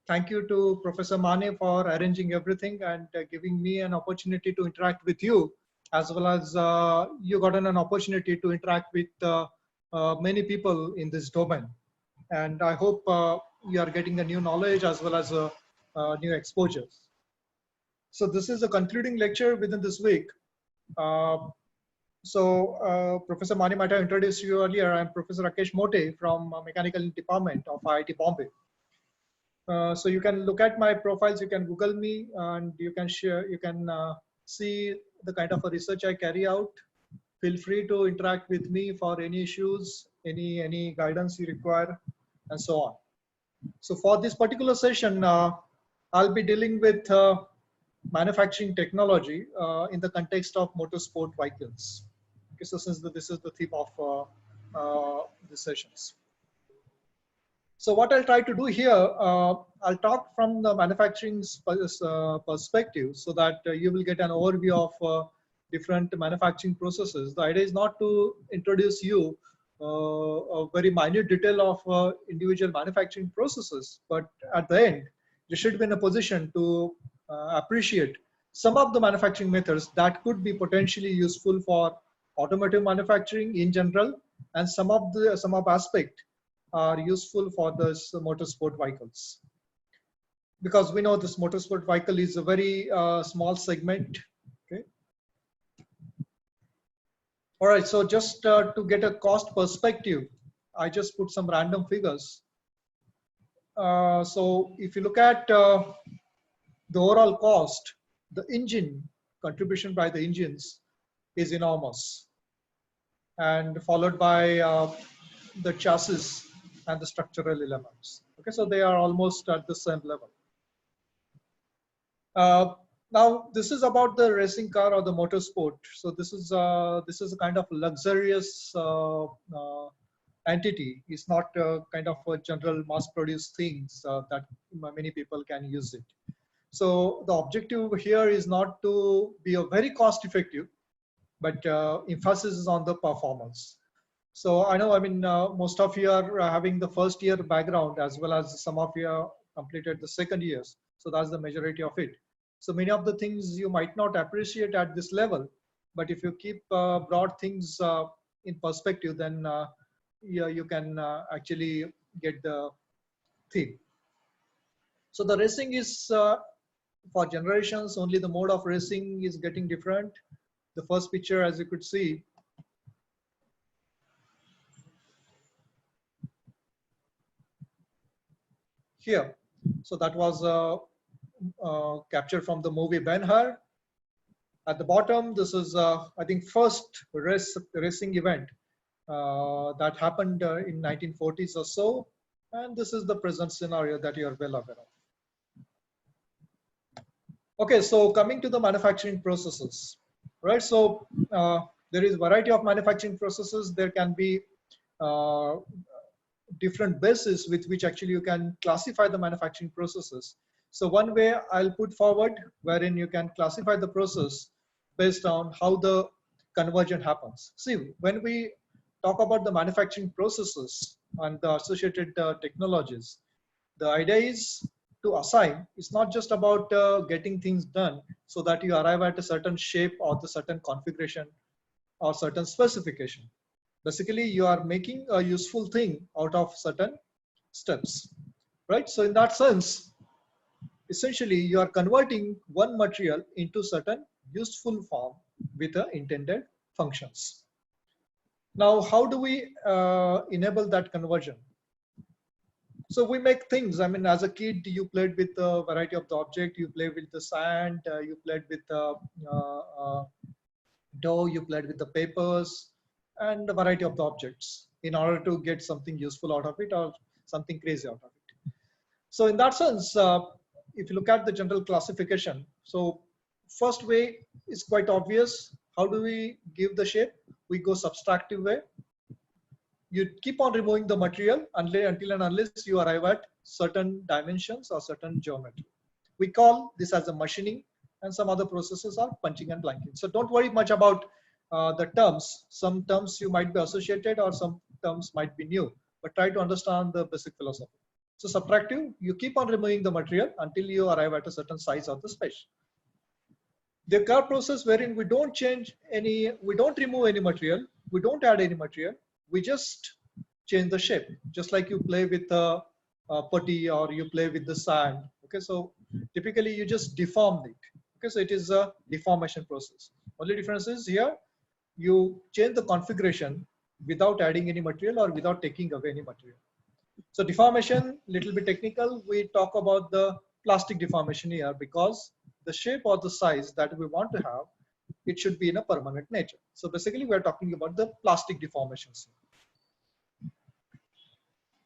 Thank you to Professor Mane for arranging everything and giving me an opportunity to interact with you, as well as you gotten an opportunity to interact with many people in this domain. And I hope you are getting a new knowledge as well as new exposures. So this is a concluding lecture within this week. Professor Mani might have introduced you earlier. I'm Professor Rakesh Mote from Mechanical Department of IIT Bombay. So you can look at my profiles, you can Google me, and you can share, you can see the kind of a research I carry out. Feel free to interact with me for any issues, any guidance you require, and so on. So for this particular session, I'll be dealing with manufacturing technology in the context of motorsport vehicles. Okay, so since this is the theme of the sessions. So what I'll try to do here, I'll talk from the manufacturing perspective so that you will get an overview of different manufacturing processes. The idea is not to introduce you a very minute detail of individual manufacturing processes, but at the end, you should be in a position to appreciate some of the manufacturing methods that could be potentially useful for automotive manufacturing in general, and some of aspect are useful for this motorsport vehicles. Because we know this motorsport vehicle is a very small segment. Okay. All right, so just to get a cost perspective, I just put some random figures. So if you look at the overall cost, the engine contribution by the engines is enormous, and followed by the chassis and the structural elements. Okay, so they are almost at the same level. Now this is about the racing car or the motorsport. So this is a kind of luxurious entity. It's not kind of a general mass-produced things that many people can use it. So the objective here is not to be a very cost-effective, but emphasis is on the performance. So I know, I mean, most of you are having the first year background, as well as some of you have completed the second years. So that's the majority of it. So many of the things you might not appreciate at this level, but if you keep broad things in perspective, then you can actually get the theme. So the racing is for generations, only the mode of racing is getting different. The first picture, as you could see, here. So that was captured from the movie Ben-Hur. At the bottom, this is, I think, first racing event that happened in 1940s or so. And this is the present scenario that you are well aware of. Okay, so coming to the manufacturing processes, right? So there is a variety of manufacturing processes. There can be different bases with which actually you can classify the manufacturing processes. So one way I'll put forward, wherein you can classify the process based on how the conversion happens. See, when we talk about the manufacturing processes and the associated technologies, the idea is to assign. It's not just about getting things done so that you arrive at a certain shape or the certain configuration or certain specification. Basically, you are making a useful thing out of certain steps, right? So in that sense, essentially, you are converting one material into certain useful form with the intended functions. Now, how do we enable that conversion? So we make things. I mean, as a kid, you played with a variety of the object. You played with the sand. You played with the dough. You played with the papers and a variety of the objects in order to get something useful out of it or something crazy out of it. So in that sense, if you look at the general classification, so first way is quite obvious. How do we give the shape? We go subtractive way. You keep on removing the material until and unless you arrive at certain dimensions or certain geometry. We call this as a machining, and some other processes are punching and blanking. So don't worry much about the terms. Some terms you might be associated or some terms might be new, but try to understand the basic philosophy. So subtractive, you keep on removing the material until you arrive at a certain size of the space. The curve process wherein we don't remove any material, we don't add any material, we just change the shape, just like you play with a putty or you play with the sand. Okay, so typically you just deform it. Okay, so it is a deformation process. Only difference is here you change the configuration without adding any material or without taking away any material. So deformation, little bit technical. We talk about the plastic deformation here because the shape or the size that we want to have, it should be in a permanent nature. So basically we are talking about the plastic deformations.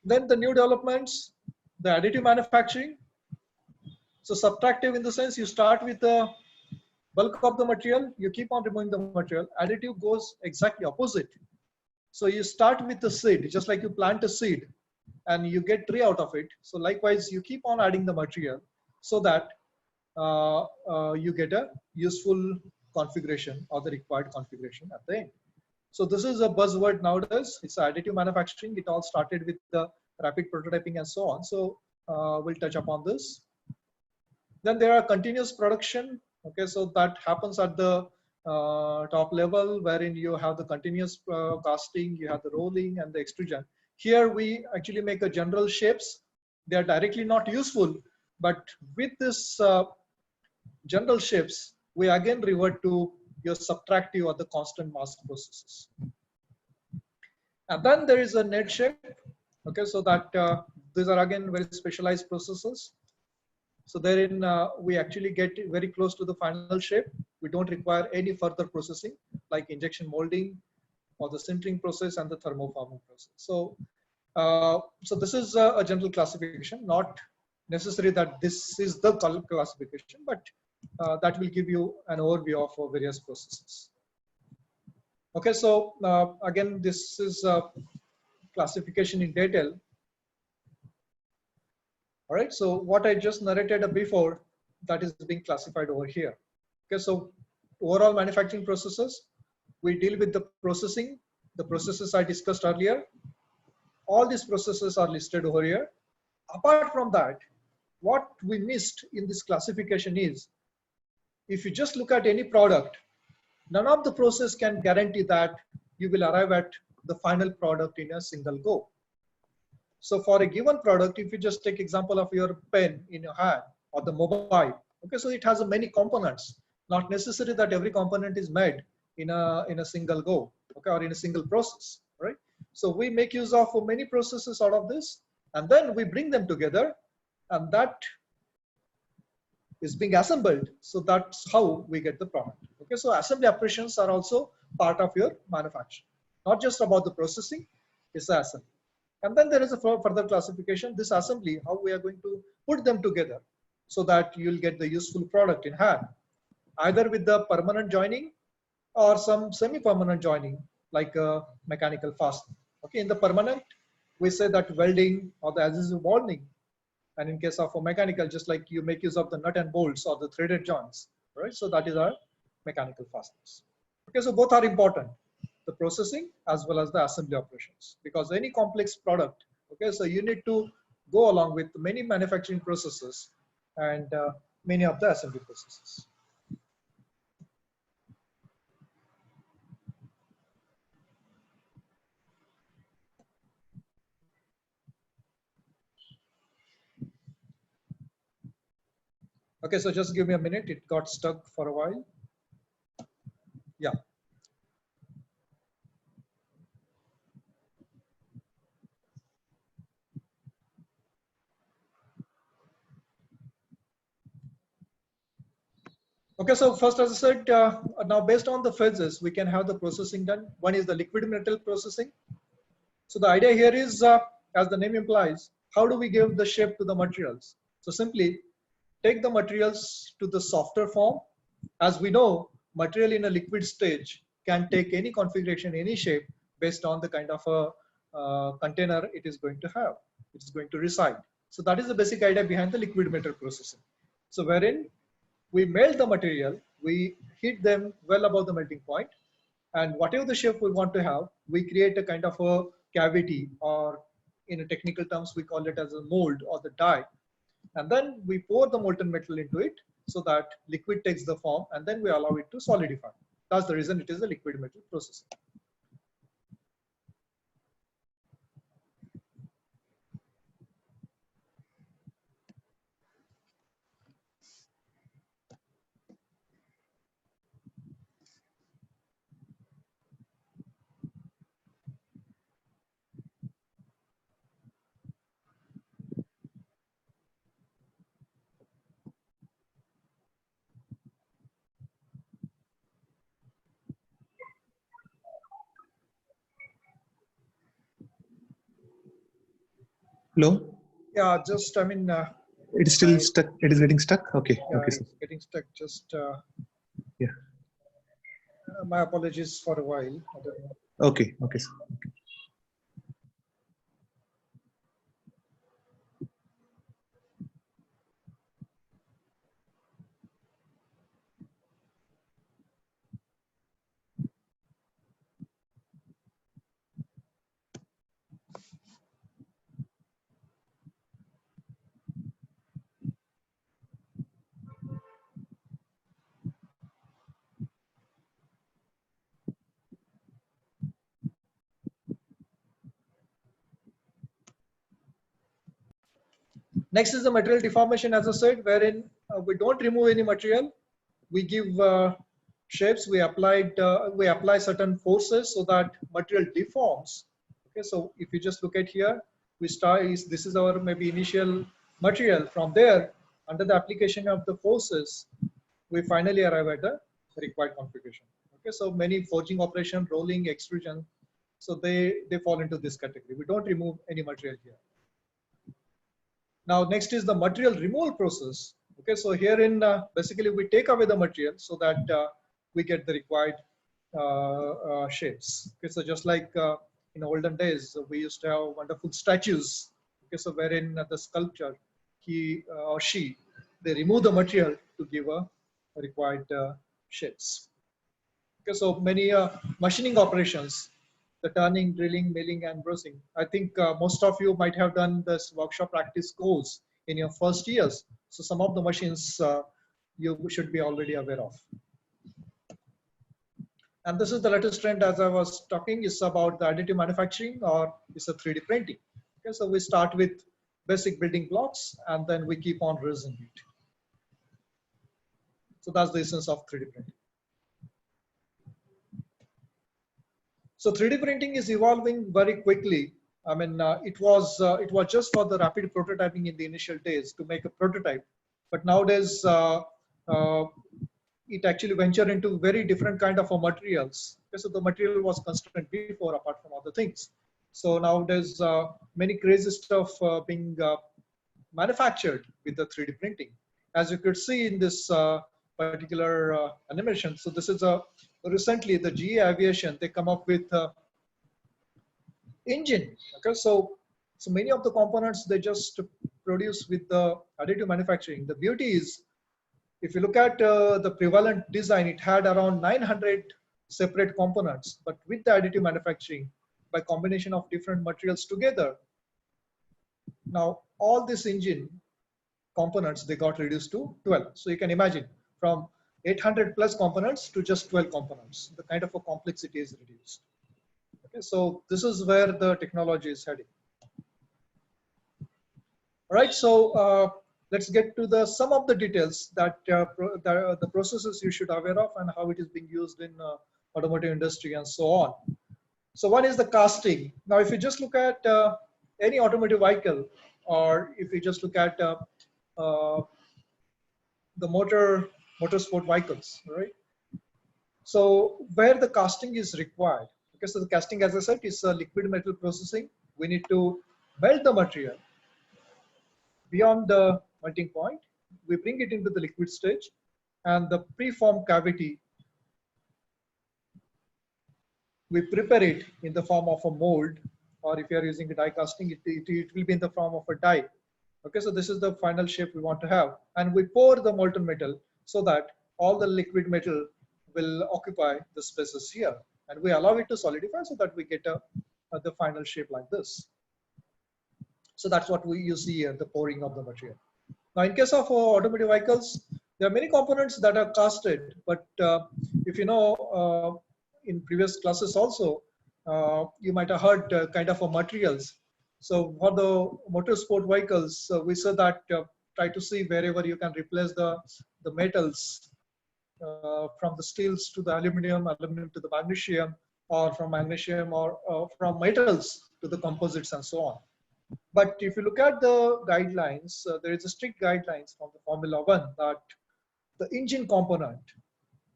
Then the new developments, the additive manufacturing. So subtractive in the sense you start with the bulk of the material, you keep on removing the material. Additive goes exactly opposite. So you start with the seed, just like you plant a seed and you get tree out of it. So likewise, you keep on adding the material so that you get a useful configuration or the required configuration at the end. So this is a buzzword nowadays. It's additive manufacturing. It all started with the rapid prototyping and so on. So we'll touch upon this. Then there are continuous production. Okay, so that happens at the top level, wherein you have the continuous casting, you have the rolling and the extrusion. Here we actually make a general shapes. They are directly not useful, but with this general shapes, we again revert to your subtractive or the constant mass processes. And then there is a net shape. Okay, so that these are again very specialized processes. So therein we actually get very close to the final shape. We don't require any further processing like injection molding or the sintering process and the thermoforming process. So, so this is a general classification, not necessary that this is the classification, but that will give you an overview of various processes. Okay, so again, this is classification in detail. All right, so what I just narrated before, that is being classified over here. Okay, so overall manufacturing processes, we deal with the processing, the processes I discussed earlier. All these processes are listed over here. Apart from that, what we missed in this classification is, if you just look at any product, none of the process can guarantee that you will arrive at the final product in a single go. So for a given product, if you just take example of your pen in your hand or the mobile, okay, so it has many components. Not necessary that every component is made in a single go, okay, or in a single process, right? So we make use of many processes out of this, and then we bring them together, and that is being assembled. So that's how we get the product. Okay, so assembly operations are also part of your manufacturing. Not just about the processing, it's the assembly. And then there is a further classification, this assembly, how we are going to put them together so that you'll get the useful product in hand, either with the permanent joining or some semi-permanent joining like mechanical fastening. Okay, in the permanent, we say that welding or the adhesive bonding. And in case of a mechanical, just like you make use of the nut and bolts or the threaded joints, right? So that is our mechanical fasteners. Okay, so both are important, the processing as well as the assembly operations, because any complex product, okay, so you need to go along with many manufacturing processes and many of the assembly processes. Okay, so just give me a minute, it got stuck for a while. Yeah. Okay, so first, as I said, now based on the phases, we can have the processing done. One is the liquid metal processing. So the idea here is, as the name implies, how do we give the shape to the materials? So simply take the materials to the softer form. As we know, material in a liquid stage can take any configuration, any shape based on the kind of a container it is going to have, it is going to reside. So that is the basic idea behind the liquid metal processing. So wherein we melt the material, we heat them well above the melting point, and whatever the shape we want to have, we create a kind of a cavity or in a technical terms, we call it as a mold or the die. And then we pour the molten metal into it so that liquid takes the form, and then we allow it to solidify. That's the reason it is a liquid metal processing. Hello? Yeah, just, I mean, It is still stuck. It is getting stuck. Okay. yeah, Okay, sir. it's getting stuck. Just, Yeah. my apologies for a while. I don't know. Okay. Okay, sir. Okay. Next is the material deformation, as I said, wherein we don't remove any material. We give shapes. We apply certain forces so that material deforms. Okay, so if you just look at here, we start. This is our maybe initial material. From there, under the application of the forces, we finally arrive at the required configuration. Okay, so many forging operation, rolling, extrusion, so they fall into this category. We don't remove any material here. Now, next is the material removal process. Okay, so herein basically we take away the material so that we get the required shapes. Okay, so just like in olden days, we used to have wonderful statues. Okay, so wherein the sculptor, he or she, they remove the material to give a required shapes. Okay, so many machining operations, the turning, drilling, milling, and brushing. I think most of you might have done this workshop practice course in your first years. So some of the machines you should be already aware of. And this is the latest trend, as I was talking, is about the additive manufacturing, or it's a 3D printing. Okay, so we start with basic building blocks and then we keep on raising it. So that's the essence of 3D printing. So 3D printing is evolving very quickly. I mean, it was just for the rapid prototyping in the initial days to make a prototype, but nowadays it actually ventured into very different kind of materials. Okay, so the material was constrained before, apart from other things. So nowadays many crazy stuff being manufactured with the 3D printing, as you could see in this particular animation. So this is recently the GE Aviation, they come up with engine. Okay, so many of the components they just produce with the additive manufacturing. The beauty is, if you look at the prevalent design, it had around 900 separate components, but with the additive manufacturing, by combination of different materials together, now all this engine components, they got reduced to 12. So you can imagine, from 800 plus components to just 12 components, the kind of a complexity is reduced. Okay, so this is where the technology is heading. All right, so let's get to some of the details that the processes you should aware of and how it is being used in automotive industry and so on. So one is the casting. Now, if you just look at any automotive vehicle, or if you just look at the motorsport vehicles, right? So where the casting is required. Okay, so the casting, as I said, is a liquid metal processing. We need to melt the material beyond the melting point. We bring it into the liquid stage, and the preformed cavity, we prepare it in the form of a mold, or if you are using a die casting, it will be in the form of a die. Okay, so this is the final shape we want to have, and we pour the molten metal so that all the liquid metal will occupy the spaces here, and we allow it to solidify so that we get the final shape like this. So that's what you see here, the pouring of the material. Now, in case of automotive vehicles, there are many components that are casted, but if you know, in previous classes also, you might have heard kind of materials. So for the motorsport vehicles, we said that try to see wherever you can replace the metals from the steels to the aluminum, aluminum to the magnesium, or from magnesium or from metals to the composites and so on. But if you look at the guidelines, there is a strict guidelines from the Formula One that the engine component,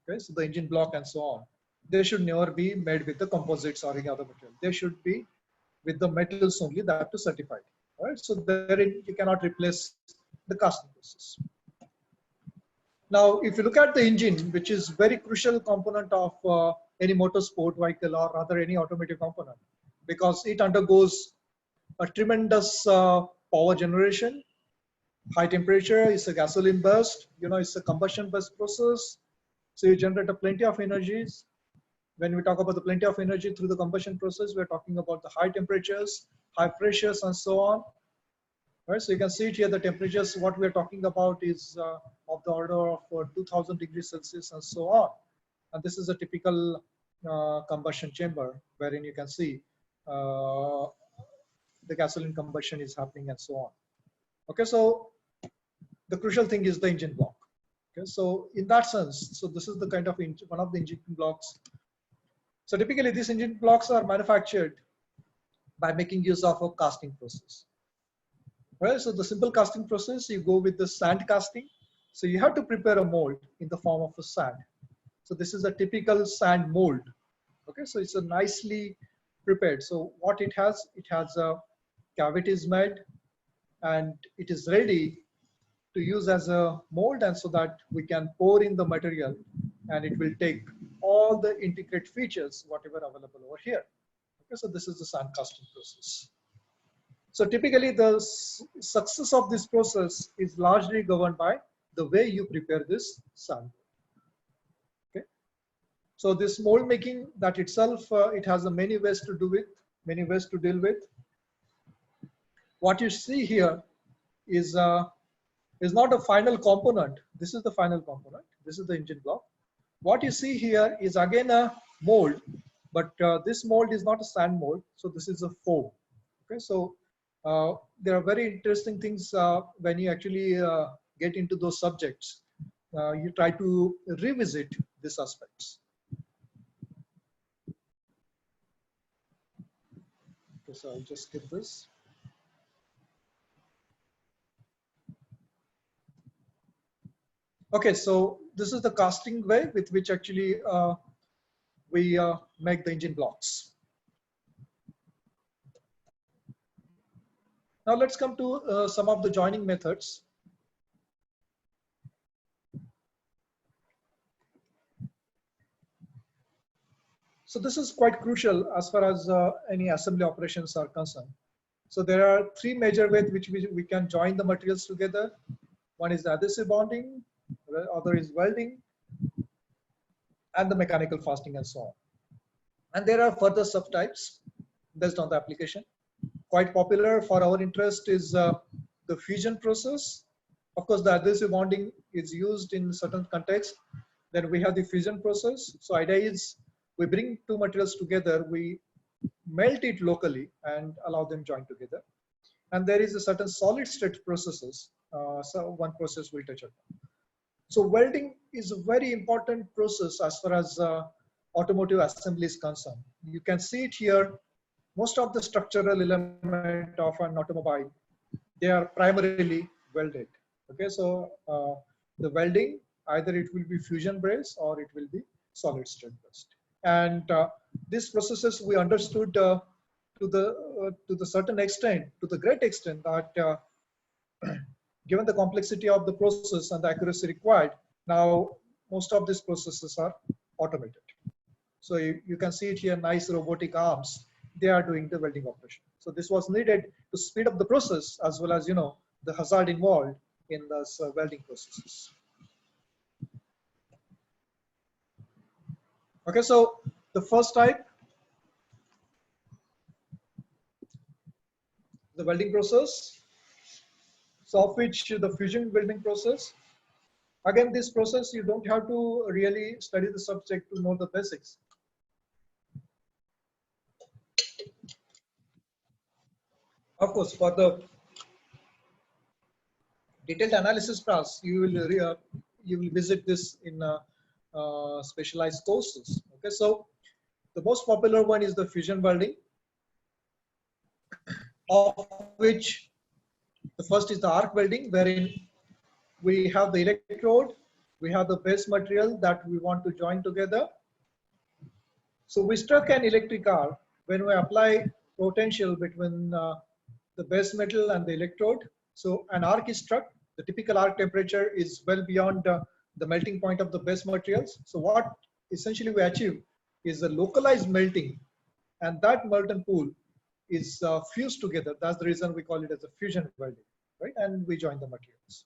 okay, so the engine block and so on, they should never be made with the composites or any other material. They should be with the metals only, that to certified. Right? So therein you cannot replace the casting process. Now, if you look at the engine, which is very crucial component of any motorsport vehicle or rather any automotive component, because it undergoes a tremendous power generation, high temperature, it's a gasoline burst, you know, it's a combustion burst process. So you generate a plenty of energies. When we talk about the plenty of energy through the combustion process, we're talking about the high temperatures, high pressures, and so on. Right, so you can see it here, the temperatures, what we're talking about is of the order of 2000 degrees Celsius and so on. And this is a typical combustion chamber wherein you can see the gasoline combustion is happening and so on. Okay, so the crucial thing is the engine block. Okay, so in that sense, so this is the kind of one of the engine blocks. So typically these engine blocks are manufactured by making use of a casting process. Right, so the simple casting process, you go with the sand casting. So you have to prepare a mold in the form of a sand. So this is a typical sand mold. Okay, so it's a nicely prepared. So what it has a cavities made and it is ready to use as a mold, and so that we can pour in the material and it will take all the integrate features whatever available over here. Okay, so this is the sand casting process. So typically the success of this process is largely governed by the way you prepare this sand. Okay, so this mold making that itself, it has many ways to do it, many ways to deal with. What you see here is not a final component. This is the final component. This is the engine block. What you see here is again a mold, but this mold is not a sand mold. So this is a foam. Okay, so there are very interesting things when you actually get into those subjects. You try to revisit these aspects. Okay, so I'll just skip this. Okay, so this is the casting way with which actually we make the engine blocks. Now let's come to some of the joining methods. So this is quite crucial as far as any assembly operations are concerned. So there are three major ways which we can join the materials together. One is the adhesive bonding, the other is welding, and the mechanical fastening and so on. And there are further subtypes based on the application. Quite popular for our interest is the fusion process. Of course, the adhesive bonding is used in certain contexts. Then we have the fusion process. So idea is we bring two materials together, we melt it locally and allow them join together. And there is a certain solid state processes. So one process we'll touch upon. So welding is a very important process as far as automotive assembly is concerned. You can see it here. Most of the structural element of an automobile, they are primarily welded. Okay, so the welding, either it will be fusion brace or it will be solid state based. And these processes we understood to the certain extent, to the great extent that given the complexity of the process and the accuracy required, now most of these processes are automated. So you can see it here, nice robotic arms. They are doing the welding operation. So this was needed to speed up the process as well as, you know, the hazard involved in those welding processes. Okay, so the first type the welding process, so of which the fusion welding process. Again, this process, you don't have to really study the subject to know the basics. Of course, for the detailed analysis class, you will visit this in specialized courses. Okay, so the most popular one is the fusion welding, of which the first is the arc welding, wherein we have the electrode, we have the base material that we want to join together. So we struck an electric arc when we apply potential between the base metal and the electrode. So an arc is struck. The typical arc temperature is well beyond the melting point of the base materials. So what essentially we achieve is a localized melting, and that molten pool is fused together. That's the reason we call it as a fusion welding, right? And we join the materials.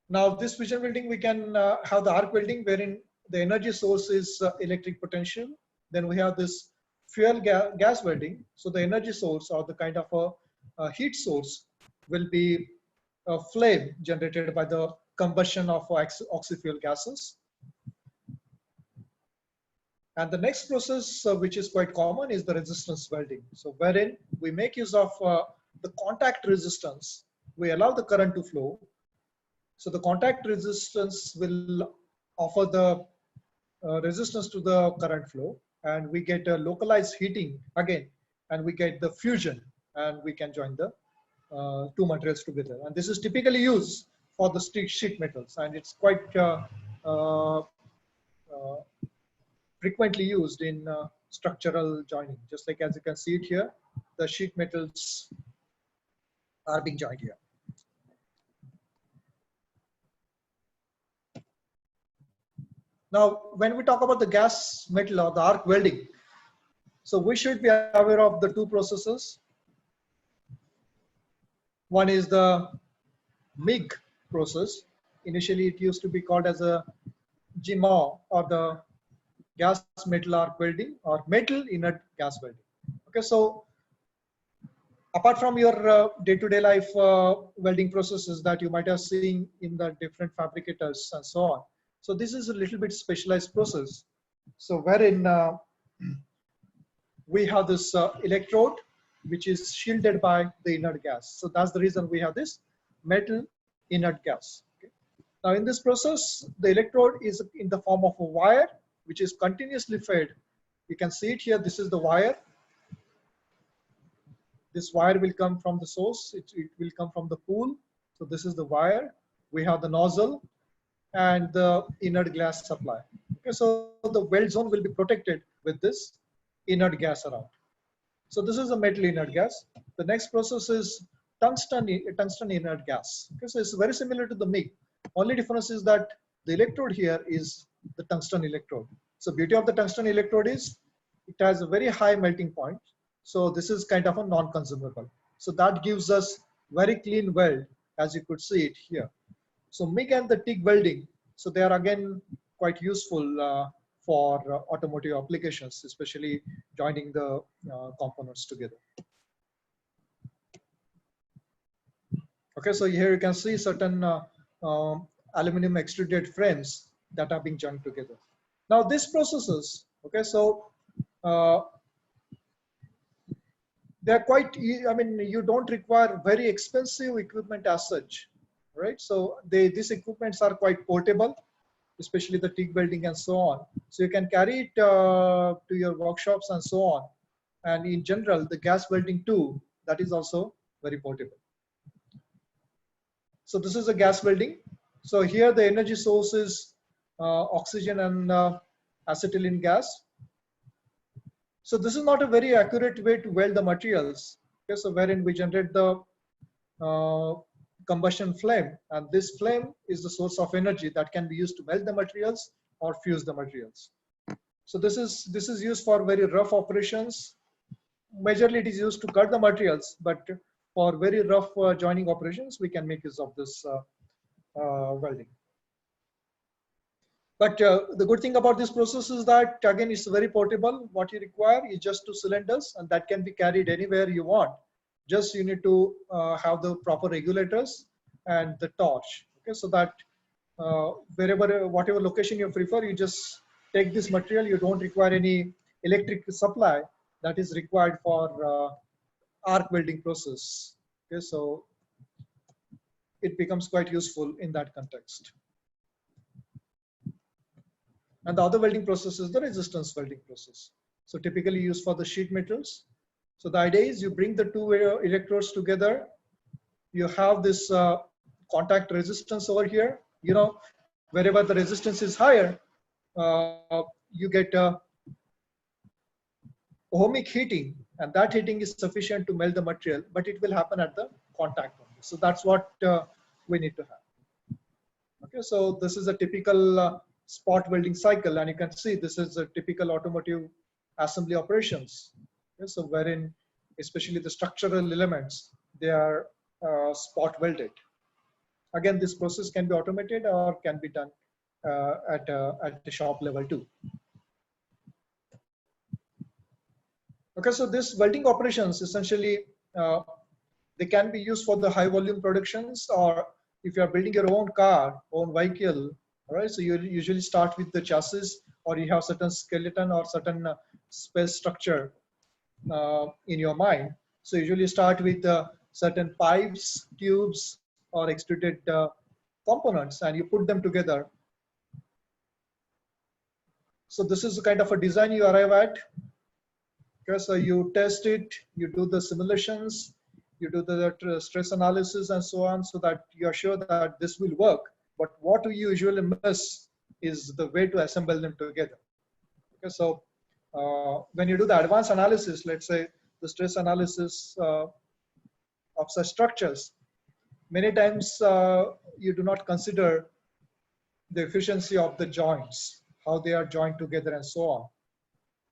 Now this fusion welding, we can have the arc welding, wherein the energy source is electric potential. Then we have this fuel gas welding. So the energy source, or the kind of a heat source, will be a flame generated by the combustion of oxy-fuel gases. And the next process, which is quite common, is the resistance welding. So wherein we make use of the contact resistance, we allow the current to flow. So the contact resistance will offer the resistance to the current flow, and we get a localized heating again, and we get the fusion, and we can join the two materials together. And this is typically used for the sheet metals, and it's quite frequently used in structural joining. Just like as you can see it here, the sheet metals are being joined here. Now, when we talk about the gas metal or the arc welding, so we should be aware of the two processes. One is the MIG process. Initially, it used to be called as a GMAW, or the gas metal arc welding, or metal inert gas welding. Okay, so apart from your day-to-day life welding processes that you might have seen in the different fabricators and so on, so this is a little bit specialized process. So wherein we have this electrode, which is shielded by the inert gas. So that's the reason we have this metal inert gas. Okay. Now in this process, the electrode is in the form of a wire, which is continuously fed. You can see it here. This is the wire. This wire will come from the source. It will come from the pool. So this is the wire. We have the nozzle and the inert gas supply. Okay, so the weld zone will be protected with this inert gas around. So this is a metal inert gas. The next process is tungsten inert gas. Okay, so it's very similar to the MIG. Only difference is that the electrode here is the tungsten electrode. So beauty of the tungsten electrode is it has a very high melting point. So this is kind of a non-consumable. So that gives us very clean weld, as you could see it here. So MIG and the TIG welding, so they are again quite useful for automotive applications, especially joining the components together. Okay, so here you can see certain aluminum extruded frames that are being joined together. Now these processes, okay, so they're quite, I mean, you don't require very expensive equipment as such, right? So these equipments are quite portable, especially the TIG welding and so on. So you can carry it to your workshops and so on. And in general, the gas welding too, that is also very portable. So this is a gas welding. So here the energy source is oxygen and acetylene gas. So this is not a very accurate way to weld the materials. Okay, so wherein we generate the combustion flame, and this flame is the source of energy that can be used to melt the materials or fuse the materials. So this is used for very rough operations. Majorly it is used to cut the materials, but for very rough joining operations, we can make use of this welding. But the good thing about this process is that, again, it's very portable. What you require is just two cylinders, and that can be carried anywhere you want. Just you need to have the proper regulators and the torch. Okay, so that wherever, whatever location you prefer, you just take this material. You don't require any electric supply that is required for arc welding process. Okay, so it becomes quite useful in that context. And the other welding process is the resistance welding process. So typically used for the sheet metals. So the idea is you bring the two electrodes together. You have this contact resistance over here. You know, wherever the resistance is higher, you get ohmic heating, and that heating is sufficient to melt the material, but it will happen at the contact only. So that's what we need to have. Okay, so this is a typical spot welding cycle, and you can see this is a typical automotive assembly operations. Okay, so wherein especially the structural elements, they are spot welded. Again, this process can be automated or can be done at the shop level too. Okay, so this welding operations essentially they can be used for the high volume productions, or if you are building your own car, own vehicle. All right, so you usually start with the chassis, or you have certain skeleton or certain space structure in your mind. So usually start with certain pipes, tubes, or extruded components, and you put them together. So this is the kind of a design you arrive at. Okay, so you test it, you do the simulations, you do the stress analysis and so on, so that you are sure that this will work. But what you usually miss is the way to assemble them together. Okay, so when you do the advanced analysis, let's say the stress analysis of such structures, many times you do not consider the efficiency of the joints, how they are joined together and so on.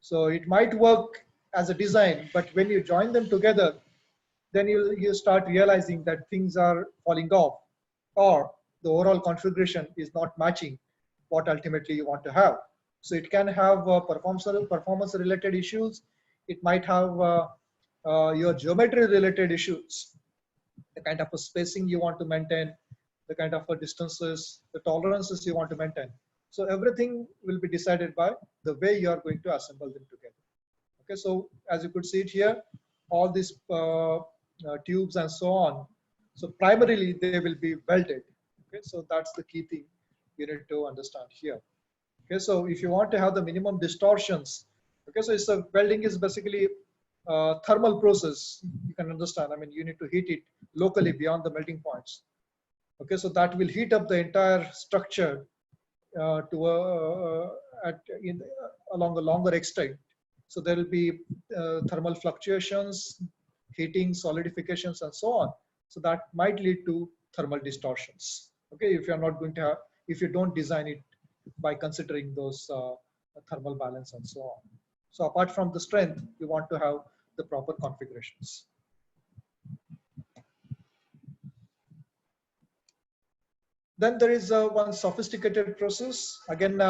So it might work as a design, but when you join them together, then you start realizing that things are falling off, or the overall configuration is not matching what ultimately you want to have. So it can have performance related issues. It might have your geometry related issues, the kind of a spacing you want to maintain, the kind of a distances, the tolerances you want to maintain. So everything will be decided by the way you are going to assemble them together. Okay, so as you could see it here, all these tubes and so on. So primarily they will be welded. Okay, so that's the key thing you need to understand here. Okay, so if you want to have the minimum distortions, okay, so it's a welding is basically a thermal process. You can understand. I mean, you need to heat it locally beyond the melting points. Okay, so that will heat up the entire structure along a longer extent. So there will be thermal fluctuations, heating, solidifications, and so on. So that might lead to thermal distortions. Okay, if you're not going to have, if you don't design it by considering those thermal balance and so on. So apart from the strength, you want to have the proper configurations. Then there is one sophisticated process. Again,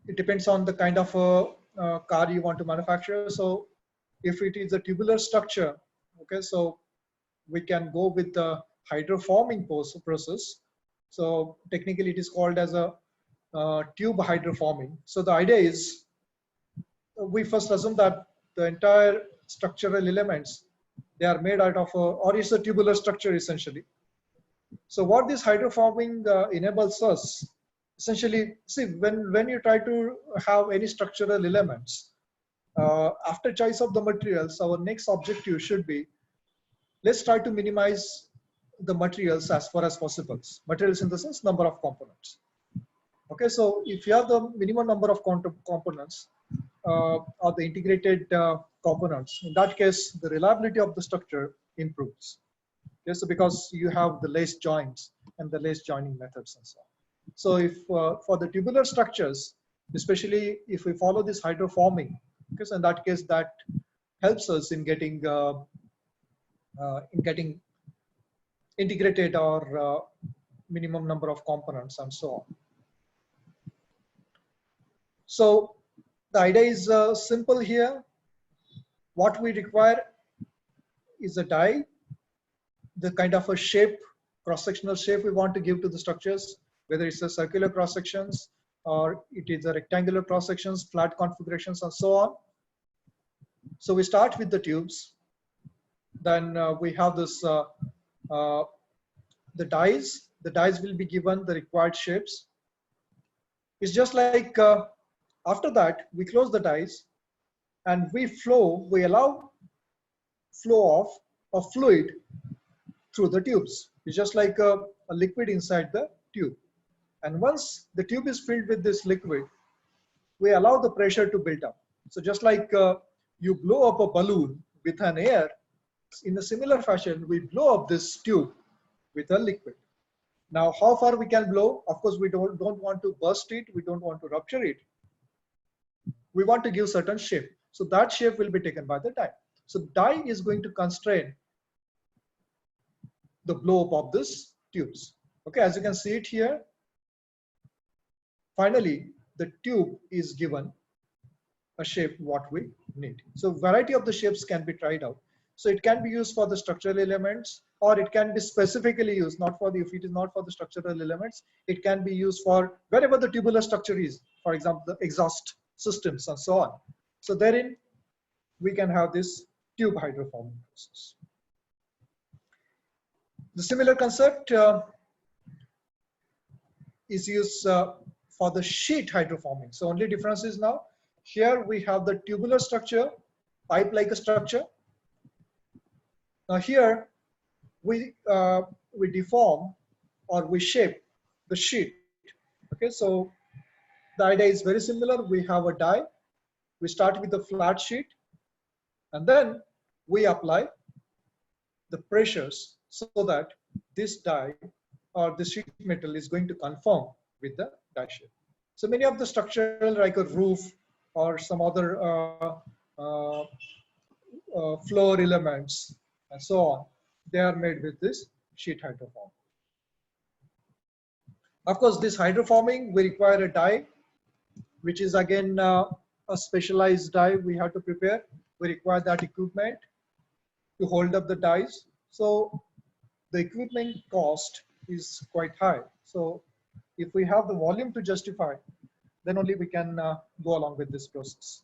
it depends on the kind of car you want to manufacture. So if it is a tubular structure, okay, so we can go with the hydroforming process. So technically it is called as a tube hydroforming. So the idea is we first assume that the entire structural elements, they are made out of or it's a tubular structure essentially. So what this hydroforming enables us, essentially, see, when you try to have any structural elements, after choice of the materials, our next objective should be, let's try to minimize the materials as far as possible. Materials in the sense, number of components. Okay, so if you have the minimum number of components, or the integrated components, in that case, the reliability of the structure improves. Okay, so because you have the less joints and the less joining methods and so on. So if for the tubular structures, especially if we follow this hydroforming, because in that case that helps us in getting integrated or minimum number of components and so on. So the idea is simple here. what we require is a die, the kind of a shape, cross-sectional shape we want to give to the structures, whether it's a circular cross-sections or it is a rectangular cross-sections, flat configurations, and so on. So we start with the tubes. Then we have this, the dies. The dies will be given the required shapes. It's just like after that, we close the dies and we allow flow of fluid through the tubes. It's just like a liquid inside the tube. And once the tube is filled with this liquid, we allow the pressure to build up. So just like you blow up a balloon with an air, in a similar fashion, we blow up this tube with a liquid. Now, how far we can blow? Of course, we don't want to burst it. We don't want to rupture it. We want to give certain shape. So that shape will be taken by the die. So die is going to constrain the blow up of this tubes. Okay, as you can see it here, finally, the tube is given a shape what we need. So variety of the shapes can be tried out. So it can be used for the structural elements, or it can be specifically used, not for the, if it is not for the structural elements, it can be used for wherever the tubular structure is, for example, the exhaust systems and so on. So therein, we can have this tube hydroforming process. The similar concept is used for the sheet hydroforming. So only difference is now, here we have the tubular structure, pipe-like a structure. Now here, we deform or we shape the sheet. Okay, so the idea is very similar. We have a die. We start with a flat sheet, and then we apply the pressures so that this die or the sheet metal is going to conform with the die shape. So many of the structural, like a roof or some other floor elements and so on, they are made with this sheet hydroform. Of course, this hydroforming, we require a die, which is again a specialized die we have to prepare. We require that equipment to hold up the dies. So the equipment cost is quite high. So if we have the volume to justify, then only we can go along with this process.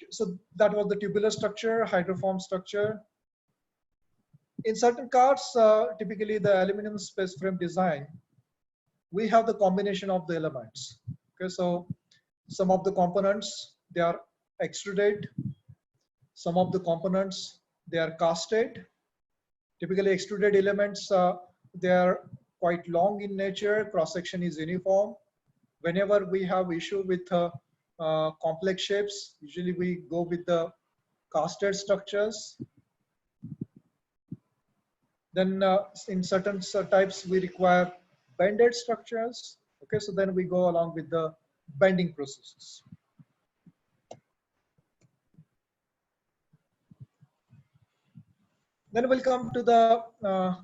So that was the tubular structure, hydroform structure. In certain cars, typically the aluminum space frame design, we have the combination of the elements. Okay, so some of the components, they are extruded. Some of the components, they are casted. Typically extruded elements, they are quite long in nature, cross-section is uniform. Whenever we have issue with complex shapes, usually we go with the casted structures. Then in certain types, we require bended structures. Okay, so then we go along with the bending processes. Then we'll come to the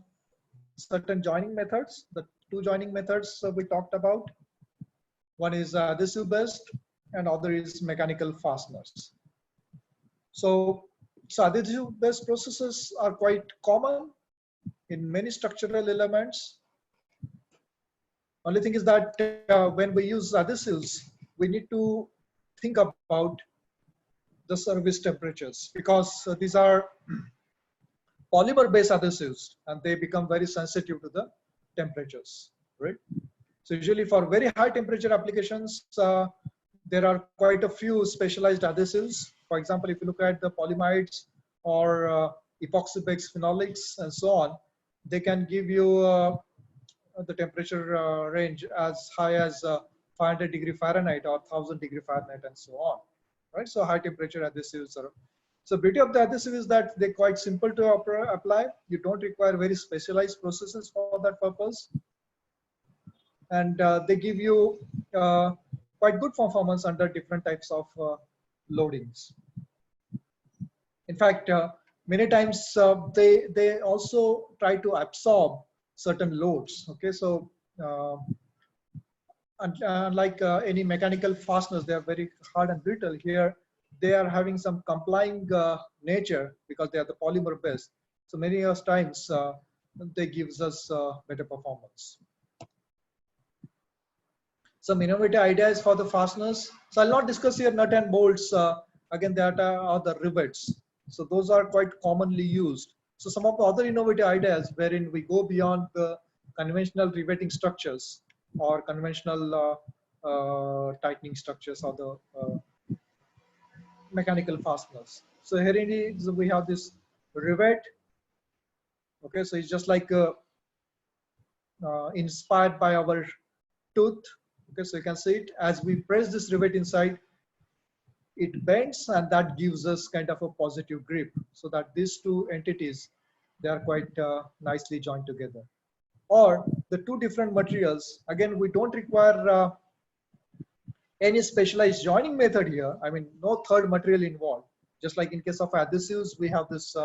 certain joining methods. The two joining methods we talked about. One is adhesive based and other is mechanical fasteners. So adhesive based processes are quite common in many structural elements. Only thing is that when we use adhesives, we need to think about the service temperatures, because these are polymer based adhesives and they become very sensitive to the temperatures, right? So usually for very high temperature applications, there are quite a few specialized adhesives. For example, if you look at the polyamides or epoxy-based phenolics and so on, they can give you the temperature range as high as 500 degree Fahrenheit or 1000 degree Fahrenheit and so on, right? So high temperature adhesives are. So beauty of the adhesive is that they're quite simple to apply. You don't require very specialized processes for that purpose. And they give you quite good performance under different types of loadings. In fact, many times they also try to absorb certain loads. Okay, so Unlike any mechanical fasteners, they are very hard and brittle. Here, they are having some complying nature because they are the polymer based. So many of times they gives us better performance. Some innovative ideas for the fasteners. So I'll not discuss here nut and bolts. Again, that are the rivets. So those are quite commonly used. So some of the other innovative ideas wherein we go beyond the conventional riveting structures or conventional tightening structures or the mechanical fasteners. So here we have this rivet. Okay, so it's just like inspired by our tooth. Okay, so you can see it as we press this rivet inside, it bends and that gives us kind of a positive grip, so that these two entities, they are quite nicely joined together. Or the two different materials, again, we don't require any specialized joining method here. I mean, no third material involved. Just like in case of adhesives, we have this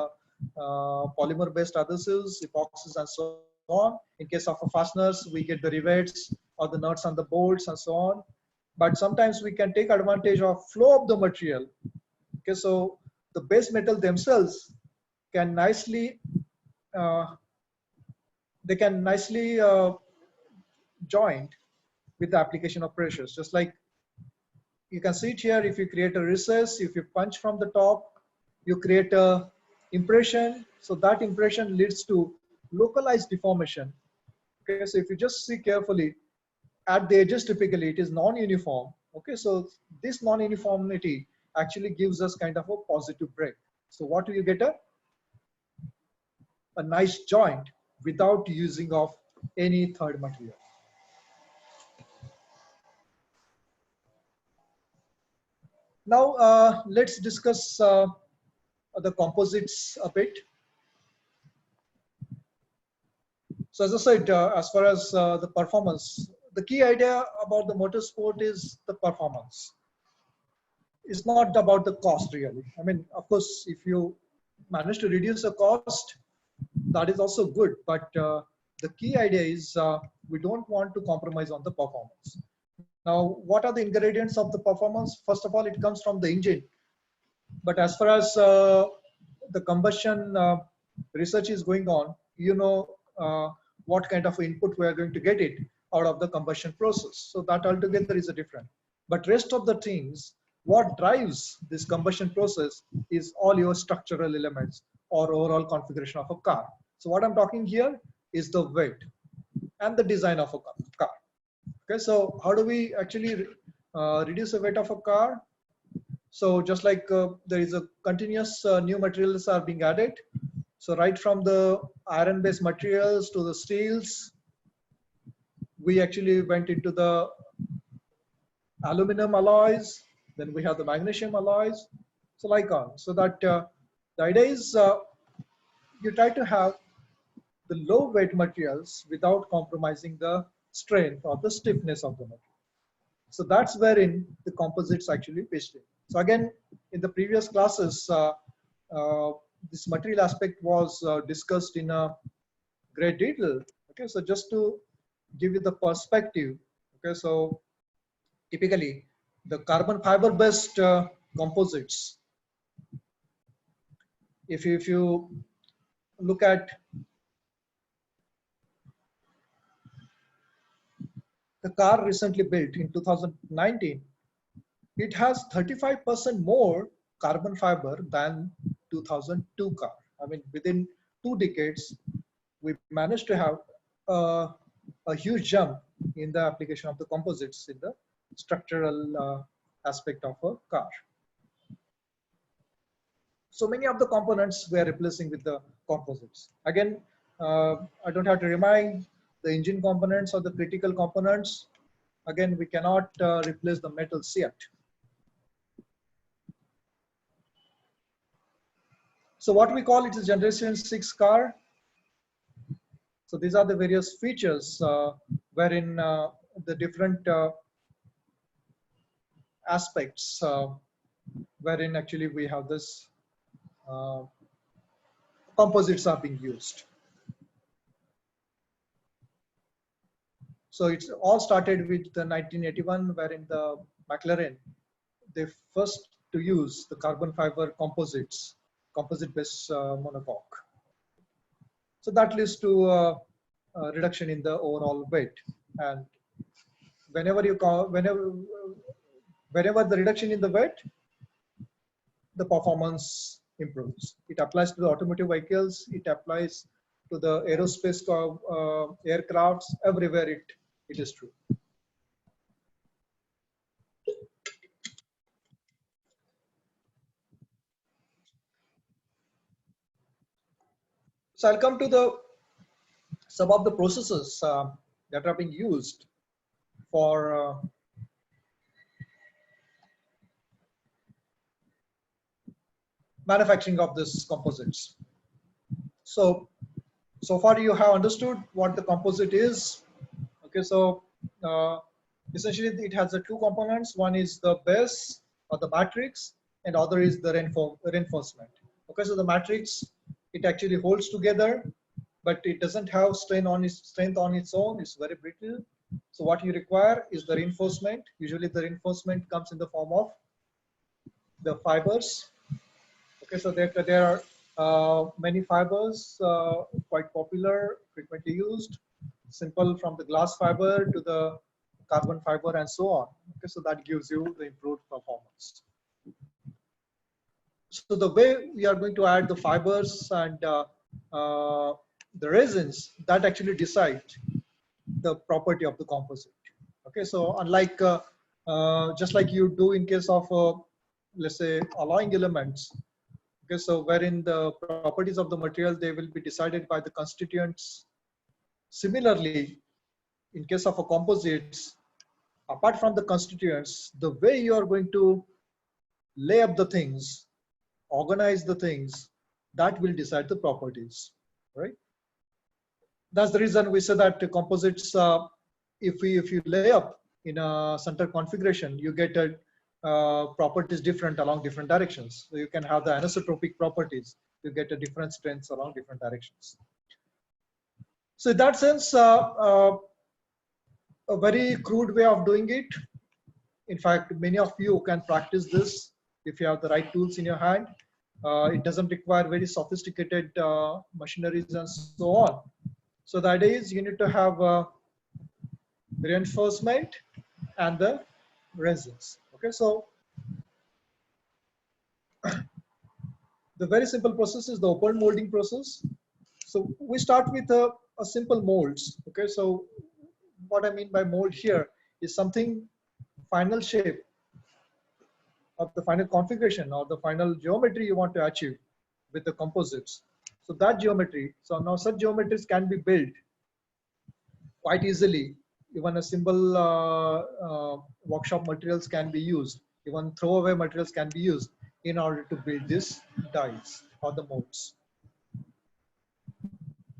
polymer based adhesives, epoxies and so on. In case of fasteners, we get the rivets or the nuts and the bolts and so on. But sometimes we can take advantage of flow of the material. Okay, so the base metal themselves can nicely, they can nicely joint with the application of pressures. Just like you can see it here, if you create a recess, if you punch from the top, you create a impression. So that impression leads to localized deformation. Okay, so if you just see carefully, at the edges typically it is non-uniform. Okay, so this non-uniformity actually gives us kind of a positive break. So what do you get? A nice joint without using of any third material. Now let's discuss the composites a bit. So as I said, as far as the performance, the key idea about the motorsport is the performance. It's not about the cost really. I mean, of course, if you manage to reduce the cost, that is also good. But the key idea is we don't want to compromise on the performance. Now, what are the ingredients of the performance? First of all, it comes from the engine. But as far as the combustion research is going on, you know what kind of input we are going to get it out of the combustion process. So that altogether is a different. But rest of the things, what drives this combustion process is all your structural elements or overall configuration of a car. So what I'm talking here is the weight and the design of a car. Okay, so how do we actually reduce the weight of a car? So just like there is a continuous new materials are being added. So right from the iron-based materials to the steels, we actually went into the aluminum alloys. Then we have the magnesium alloys. So like on. So that the idea is you try to have the low weight materials without compromising the strength or the stiffness of the material. So that's wherein the composites actually pitched in. So again, in the previous classes, this material aspect was discussed in a great detail. Okay, so just to give you the perspective. Okay, so typically the carbon fiber based composites, if you look at the car recently built in 2019, it has 35% more carbon fiber than 2002 car. I mean, within 2 decades, we managed to have a huge jump in the application of the composites in the structural aspect of a car. So many of the components we are replacing with the composites. Again, I don't have to remind the engine components or the critical components. Again, we cannot replace the metals yet. So what we call it is generation 6 car. So these are the various features wherein the different aspects wherein actually we have this composites are being used. So it's all started with the 1981, wherein the McLaren, they first to use the carbon fiber composites, composite-based monocoque. So that leads to a reduction in the overall weight. And whenever the reduction in the weight, the performance improves. It applies to the automotive vehicles. It applies to the aerospace aircrafts. Everywhere it is true. So I'll come to some of the processes that are being used for manufacturing of these composites. So far you have understood what the composite is. Okay, so essentially it has the two components. One is the base or the matrix, and other is the reinforcement. Okay, so the matrix, it actually holds together, but it doesn't have strength on its own. It's very brittle. So what you require is the reinforcement. Usually the reinforcement comes in the form of the fibers. Okay, so there are many fibers, quite popular, frequently used, simple from the glass fiber to the carbon fiber and so on. Okay, so that gives you the improved performance. So the way we are going to add the fibers and the resins, that actually decide the property of the composite. Okay, so unlike just like you do in case of let's say alloying elements. Okay, so wherein the properties of the material, they will be decided by the constituents. Similarly, in case of a composites, apart from the constituents, the way you are going to lay up the things, organize the things, that will decide the properties, right? That's the reason we say that the composites, if you lay up in a center configuration, you get a properties different along different directions. So you can have the anisotropic properties. You get a different strengths along different directions. So in that sense, a very crude way of doing it. In fact, many of you can practice this if you have the right tools in your hand. It doesn't require very sophisticated machineries and so on. So the idea is you need to have reinforcement and the resins. Okay, so the very simple process is the open molding process. So we start with a simple molds. Okay, so what I mean by mold here is something final shape of the final configuration or the final geometry you want to achieve with the composites. So that geometry, so now such geometries can be built quite easily. Even a simple workshop materials can be used. Even throwaway materials can be used in order to build these dies or the molds.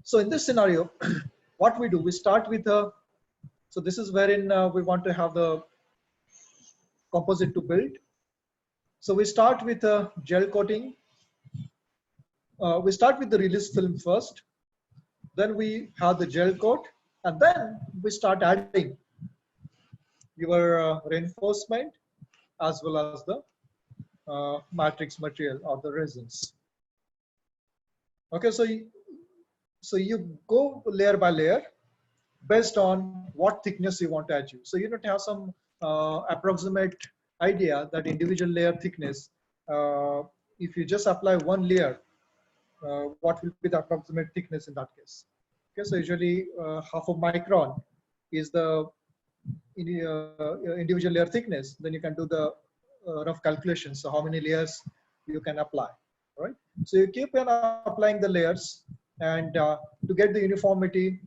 So in this scenario, what we do, we start with so this is wherein we want to have the composite to build. So we start with a gel coating. We start with the release film first. Then we have the gel coat, and then we start adding your reinforcement as well as the matrix material or the resins. Okay, so you go layer by layer based on what thickness you want to achieve. So you don't have some approximate idea that individual layer thickness. If you just apply one layer, what will be the approximate thickness in that case? Okay, so usually half a micron is the individual layer thickness. Then you can do the rough calculations. So how many layers you can apply, right? So you keep on applying the layers, and to get the uniformity,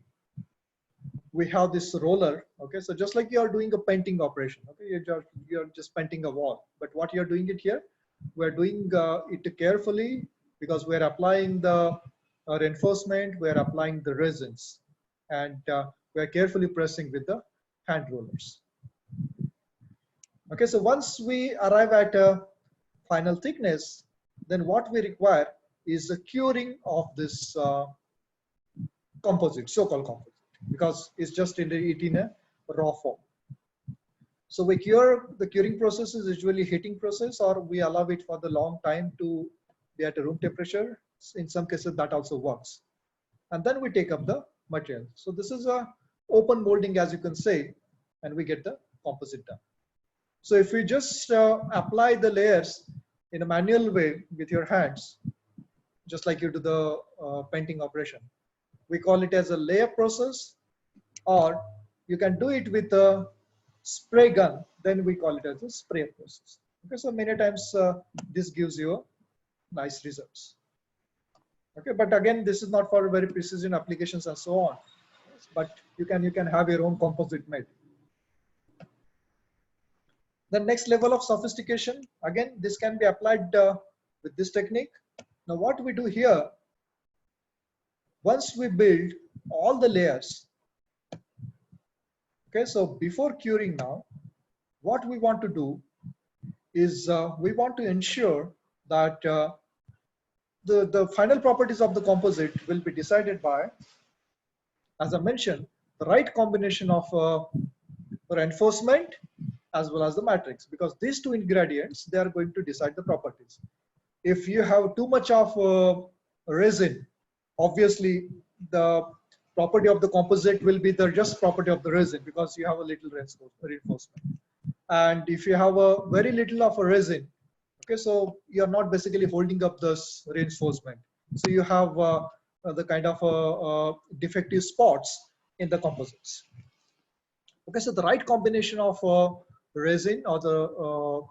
we have this roller. Okay, so just like you are doing a painting operation. Okay, you're just painting a wall, but what you're doing it here, we're doing it carefully because we're applying the reinforcement, we're applying the resins, and we're carefully pressing with the hand rollers. Okay, so once we arrive at a final thickness, then what we require is the curing of this composite, so-called composite. because it's just in a raw form. So we cure, the curing process is usually heating process, or we allow it for the long time to be at a room temperature. In some cases that also works. And then we take up the material. So this is a open molding, as you can say, and we get the composite done. So if we just apply the layers in a manual way with your hands, just like you do the painting operation, we call it as a layer process, or you can do it with a spray gun, then we call it as a spray process. Okay, so many times this gives you nice results. Okay, but again, this is not for very precision applications and so on, but you can have your own composite made. The next level of sophistication, again, this can be applied with this technique. Now what we do here, once we build all the layers, okay, so before curing now, what we want to do is we want to ensure that the final properties of the composite will be decided by, as I mentioned, the right combination of reinforcement as well as the matrix, because these two ingredients, they are going to decide the properties. If you have too much of resin, obviously the property of the composite will be the just property of the resin, because you have a little reinforcement. And if you have a very little of a resin, okay, so you're not basically holding up this reinforcement. So you have the kind of defective spots in the composites. Okay, so the right combination of resin or the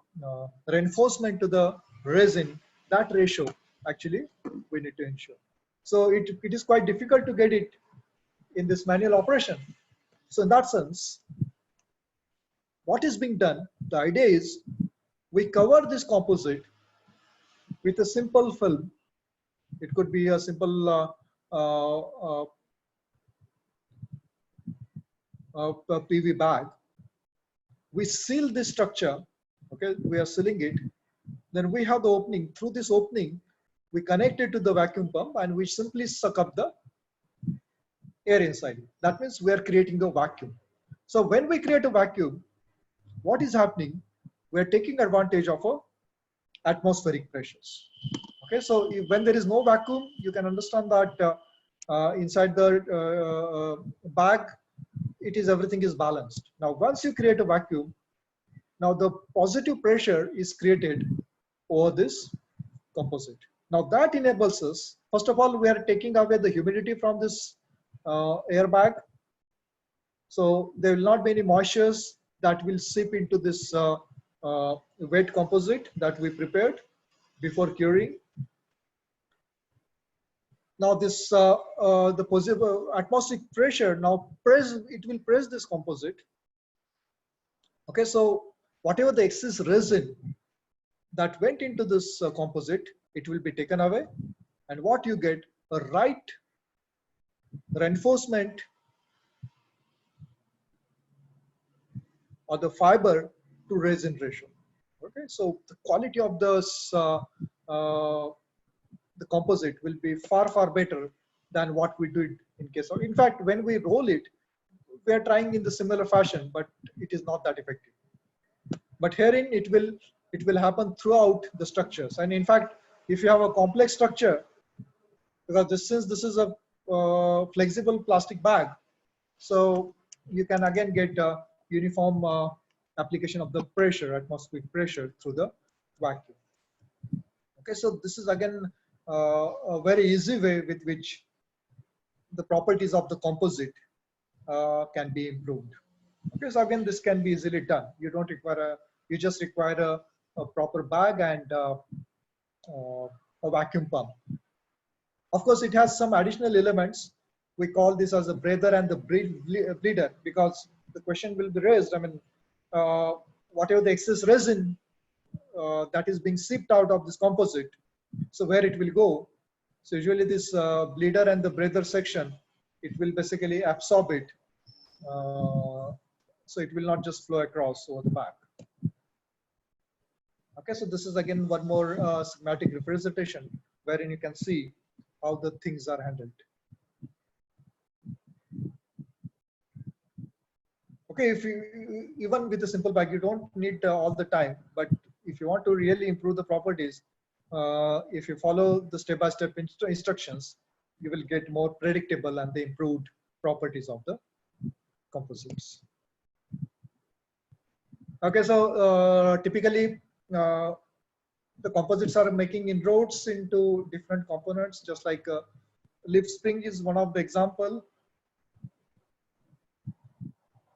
reinforcement to the resin, that ratio actually we need to ensure. So it is quite difficult to get it in this manual operation. So in that sense, what is being done, the idea is we cover this composite with a simple film. It could be a simple PV bag. We seal this structure, okay, we are sealing it. Then we have the opening. Through this opening, we connect it to the vacuum pump and we simply suck up the air inside. That means we are creating a vacuum. So when we create a vacuum, what is happening? We are taking advantage of atmospheric pressures. Okay, so when there is no vacuum, you can understand that inside the bag, everything is balanced. Now, once you create a vacuum, now the positive pressure is created over this composite. Now that enables us, first of all, we are taking away the humidity from this air bag. So there will not be any moistures that will seep into this wet composite that we prepared before curing. Now this the positive atmospheric pressure now it will press this composite. Okay, so whatever the excess resin that went into this composite, it will be taken away, and what you get, a right reinforcement or the fiber to resin ratio. Okay, so the quality of this the composite will be far better than what we did in case of. In fact, when we roll it, we are trying in the similar fashion, but it is not that effective. But herein it will happen throughout the structures. And in fact, if you have a complex structure, because since this is a flexible plastic bag, so you can again get a uniform application of the pressure, atmospheric pressure through the vacuum. Okay, so this is again a very easy way with which the properties of the composite can be improved. Okay, so again, this can be easily done. You don't require you just require a proper bag and a vacuum pump. Of course, it has some additional elements. We call this as a breather and the bleeder, because the question will be raised. I mean, whatever the excess resin that is being seeped out of this composite, so where it will go? So usually this bleeder and the breather section, it will basically absorb it. So it will not just flow across over the back. Okay, so this is again one more schematic representation wherein you can see how the things are handled. Okay, if you even with a simple bag, you don't need all the time. But if you want to really improve the properties, if you follow the step-by-step instructions, you will get more predictable and the improved properties of the composites. Okay, so typically the composites are making inroads into different components, just like leaf spring is one of the example.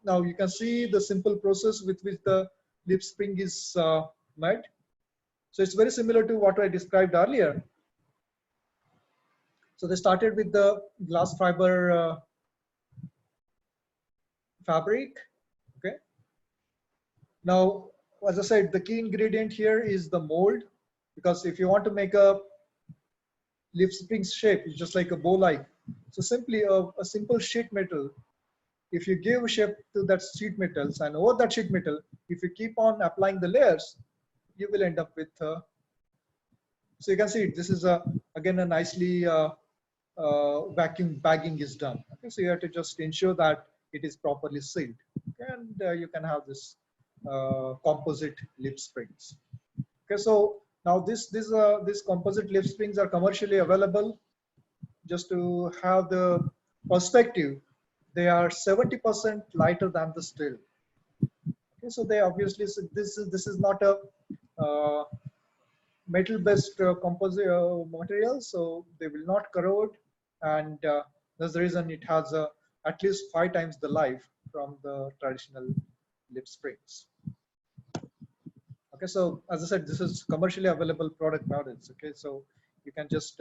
Now you can see the simple process with which the leaf spring is made. So it's very similar to what I described earlier. So they started with the glass fiber fabric. Okay. Now, as I said, the key ingredient here is the mold, because if you want to make a leaf spring shape, it's just like a bow-like. So simply a simple sheet metal, if you give shape to that sheet metals, and over that sheet metal, if you keep on applying the layers, you will end up with. So you can see this is again a nicely vacuum bagging is done. Okay, so you have to just ensure that it is properly sealed, and you can have this composite lip springs. Okay, so now these composite lip springs are commercially available. Just to have the perspective, they are 70% lighter than the steel. Okay, so they obviously, so this is not a metal-based composite material, so they will not corrode, and that's the reason it has at least 5 times the life from the traditional lip springs. Okay, so as I said, this is commercially available product nowadays. Okay, so you can just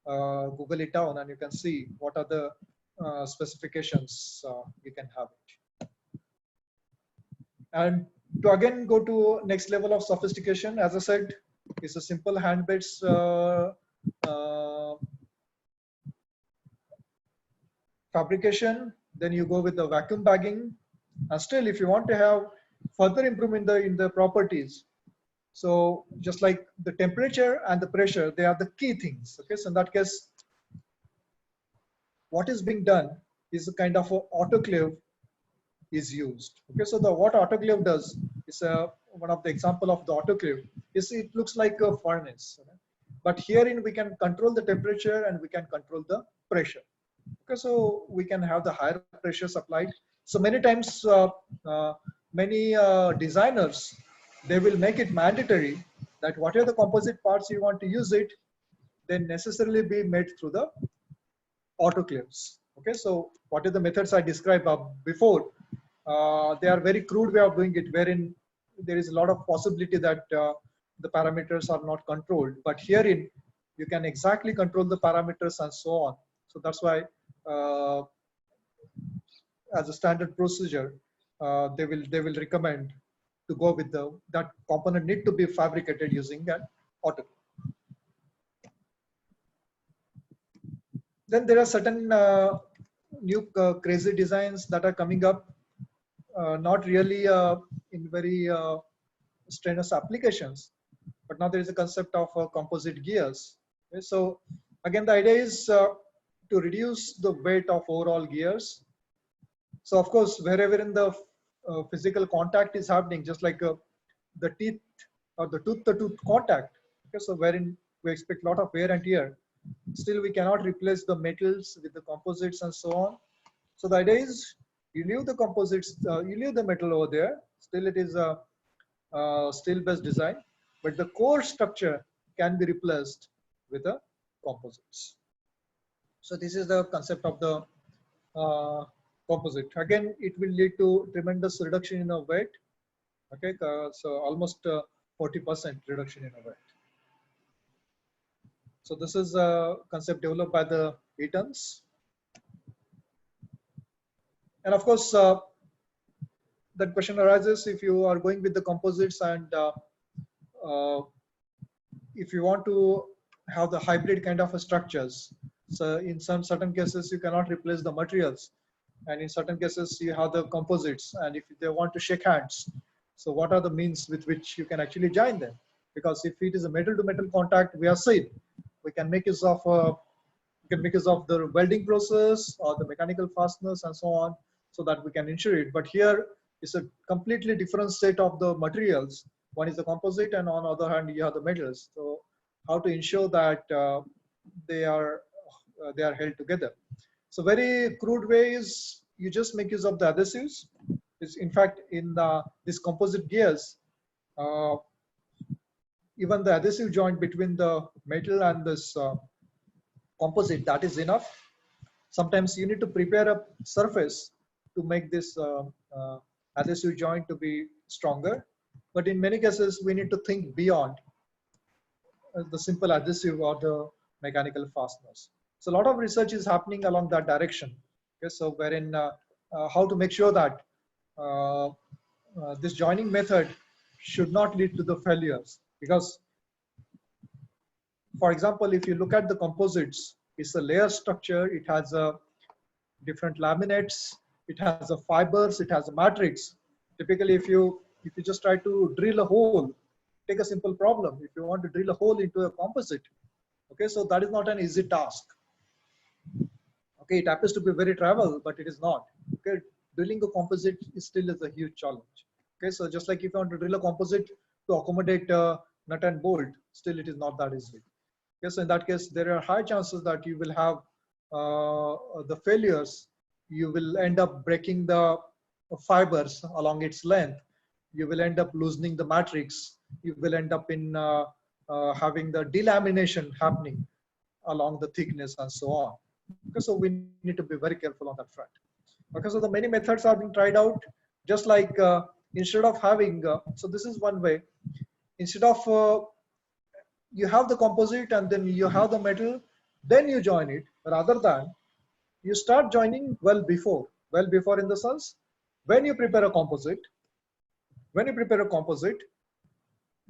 Google it down and you can see what are the specifications you can have it. And to again go to next level of sophistication, as I said, it's a simple hand-based fabrication. Then you go with the vacuum bagging, and still, if you want to have further improvement in the properties, so just like the temperature and the pressure, they are the key things. Okay, so in that case, what is being done is a kind of a autoclave is used. Okay, so what autoclave does is one of the example of the autoclave is it looks like a furnace, okay? But herein we can control the temperature and we can control the pressure. Okay, so we can have the higher pressure supplied. So many times, many designers, they will make it mandatory that whatever the composite parts you want to use it, they necessarily be made through the autoclaves. Okay, so what are the methods I described before? They are very crude way of doing it, wherein there is a lot of possibility that the parameters are not controlled. But herein, you can exactly control the parameters and so on. So that's why, as a standard procedure, they will recommend to go with that component need to be fabricated using an autoclave. Then there are certain new crazy designs that are coming up, not really in very strenuous applications, but now there is a concept of composite gears. Okay, so again, the idea is to reduce the weight of overall gears. So of course, wherever in the physical contact is happening, just like the teeth or the tooth-to-tooth contact. Okay, so wherein we expect a lot of wear and tear, still we cannot replace the metals with the composites and so on. So the idea is you leave the composites, you leave the metal over there. Still it is a steel-based design, but the core structure can be replaced with the composites. So this is the concept of the composite. Again, it will lead to tremendous reduction in the weight. Okay, so almost 40% reduction in the weight. So this is a concept developed by the Eatons. And of course, that question arises if you are going with the composites and if you want to have the hybrid kind of structures. So in some certain cases, you cannot replace the materials. And in certain cases, you have the composites. And if they want to shake hands, so what are the means with which you can actually join them? Because if it is a metal-to-metal contact, we are safe. We can make use of the welding process or the mechanical fasteners and so on. so that we can ensure it. But here is a completely different set of the materials. One is the composite, and on the other hand, you have the metals. So how to ensure that they are held together? So very crude way is you just make use of the adhesives. It's in fact in this composite gears, even the adhesive joint between the metal and this composite, that is enough. Sometimes you need to prepare a surface to make this adhesive joint to be stronger. But in many cases, we need to think beyond the simple adhesive or the mechanical fasteners. So a lot of research is happening along that direction. Okay, so wherein how to make sure that this joining method should not lead to the failures. Because, for example, if you look at the composites, it's a layer structure. It has a different laminates. It has a fibers. It has a matrix. Typically, if you just try to drill a hole, take a simple problem. If you want to drill a hole into a composite, okay, so that is not an easy task. Okay, it happens to be very trivial, but it is not. Okay, drilling a composite still is a huge challenge. Okay, so just like if you want to drill a composite to accommodate a nut and bolt, still it is not that easy. Okay, so in that case, there are high chances that you will have the failures. You will end up breaking the fibers along its length. You will end up loosening the matrix. You will end up in having the delamination happening along the thickness and so on. Okay, so we need to be very careful on that front. Okay, so the many methods are being tried out. Just like instead of having, so this is one way. Instead of you have the composite and then you have the metal, then you join it, rather than you start joining well before in the sense, when you prepare a composite,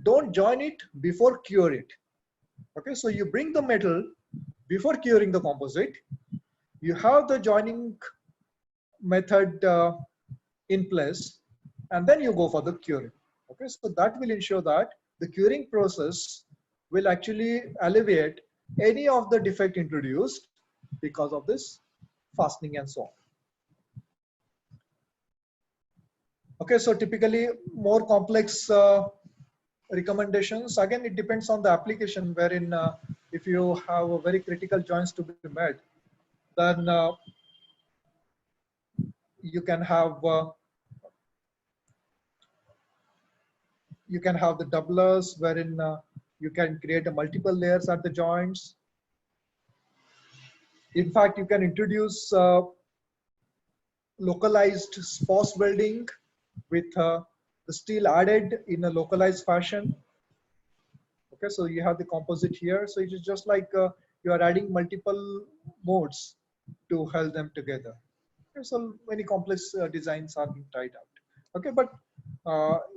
don't join it before cure it. Okay, so you bring the metal before curing the composite, you have the joining method in place, and then you go for the curing. Okay, so that will ensure that the curing process will actually alleviate any of the defect introduced because of this fastening and so on. Okay, so typically more complex recommendations. Again, it depends on the application, wherein if you have a very critical joints to be made, then you can have the doublers, wherein you can create a multiple layers at the joints. In fact, you can introduce localized SPOS welding with the steel added in a localized fashion. Okay, so you have the composite here. So it is just like you are adding multiple modes to hold them together. Okay, so many complex designs are being tried out. Okay, but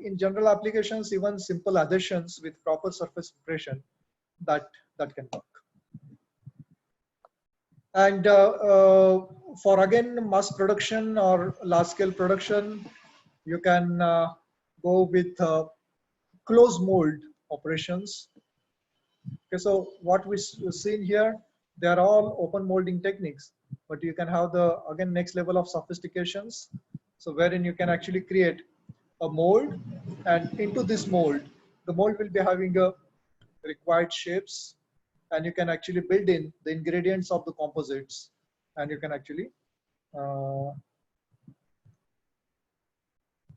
in general applications, even simple adhesions with proper surface preparation, that can work. And for again mass production or large scale production, you can go with closed mold operations. Okay, so what we've seen here, they are all open molding techniques, but you can have the again next level of sophistications. So wherein you can actually create a mold, and into this mold, the mold will be having a required shapes, and you can actually build in the ingredients of the composites, and you can actually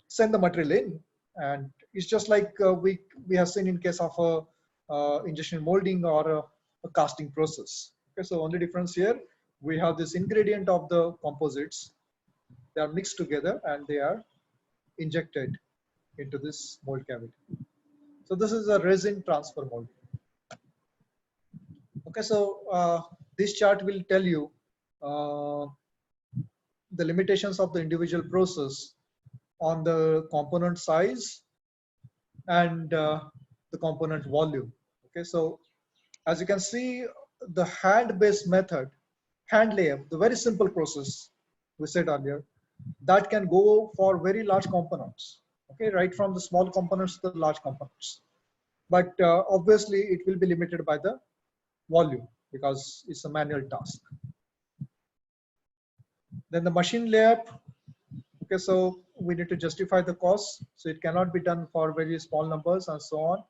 send the material in. And it's just like we have seen in case of a injection molding or a casting process. Okay, so only difference here, we have this ingredient of the composites. They are mixed together and they are injected into this mold cavity. So this is a resin transfer mold. Okay, so this chart will tell you the limitations of the individual process on the component size and the component volume. Okay, so as you can see, the hand-based method, hand layup, the very simple process we said earlier, that can go for very large components. Okay, right from the small components to the large components. But obviously, it will be limited by the volume because it's a manual task. Then the machine layup, Okay, so we need to justify the cost. So it cannot be done for very small numbers and so on.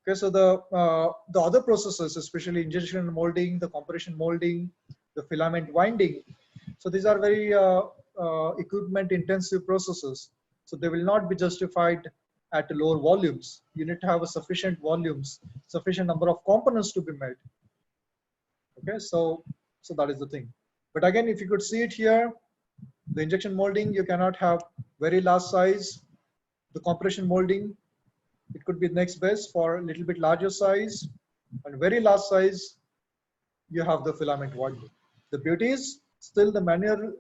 Okay, so the other processes, especially injection molding, the compression molding, the filament winding, so these are very equipment intensive processes. So they will not be justified at lower volumes. You need to have a sufficient volumes, sufficient number of components to be made. Okay, so that is the thing. But again, if you could see it here, the injection molding, you cannot have very large size. The compression molding, it could be next best for a little bit larger size, and very large size, you have the filament winding. The beauty is still the manual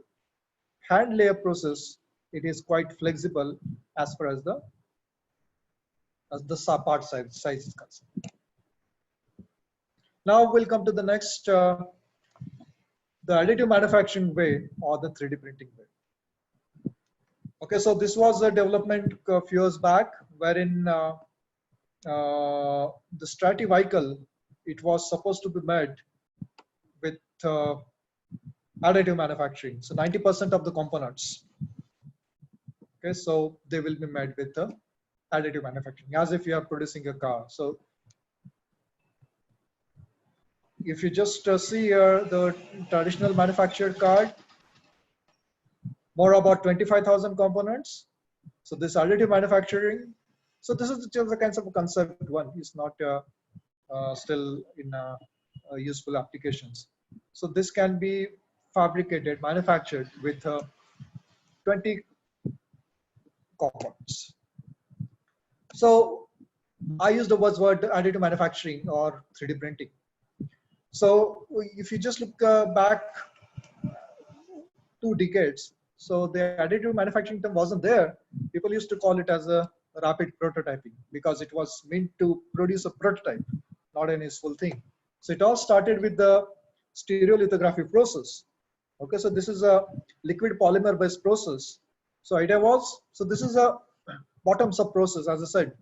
hand layer process, it is quite flexible as far as the part size is concerned. Now we'll come to the next, the additive manufacturing way or the 3D printing way. Okay, so this was a development a few years back, wherein the Strati vehicle, it was supposed to be made with additive manufacturing. So 90% of the components, okay, so they will be made with additive manufacturing, as if you are producing a car. So if you just see here the traditional manufactured car, more about 25,000 components. So this additive manufacturing, so this is just the kinds of concept one, is not still in useful applications. So this can be fabricated, manufactured with 20 components. So I use the buzzword additive manufacturing or 3D printing. So if you just look back 2 decades, so the additive manufacturing term wasn't there. People used to call it as a rapid prototyping because it was meant to produce a prototype, not an useful thing. So it all started with the stereolithography process. Okay, so this is a liquid polymer based process. So idea was, so this is a bottoms up process, as I said.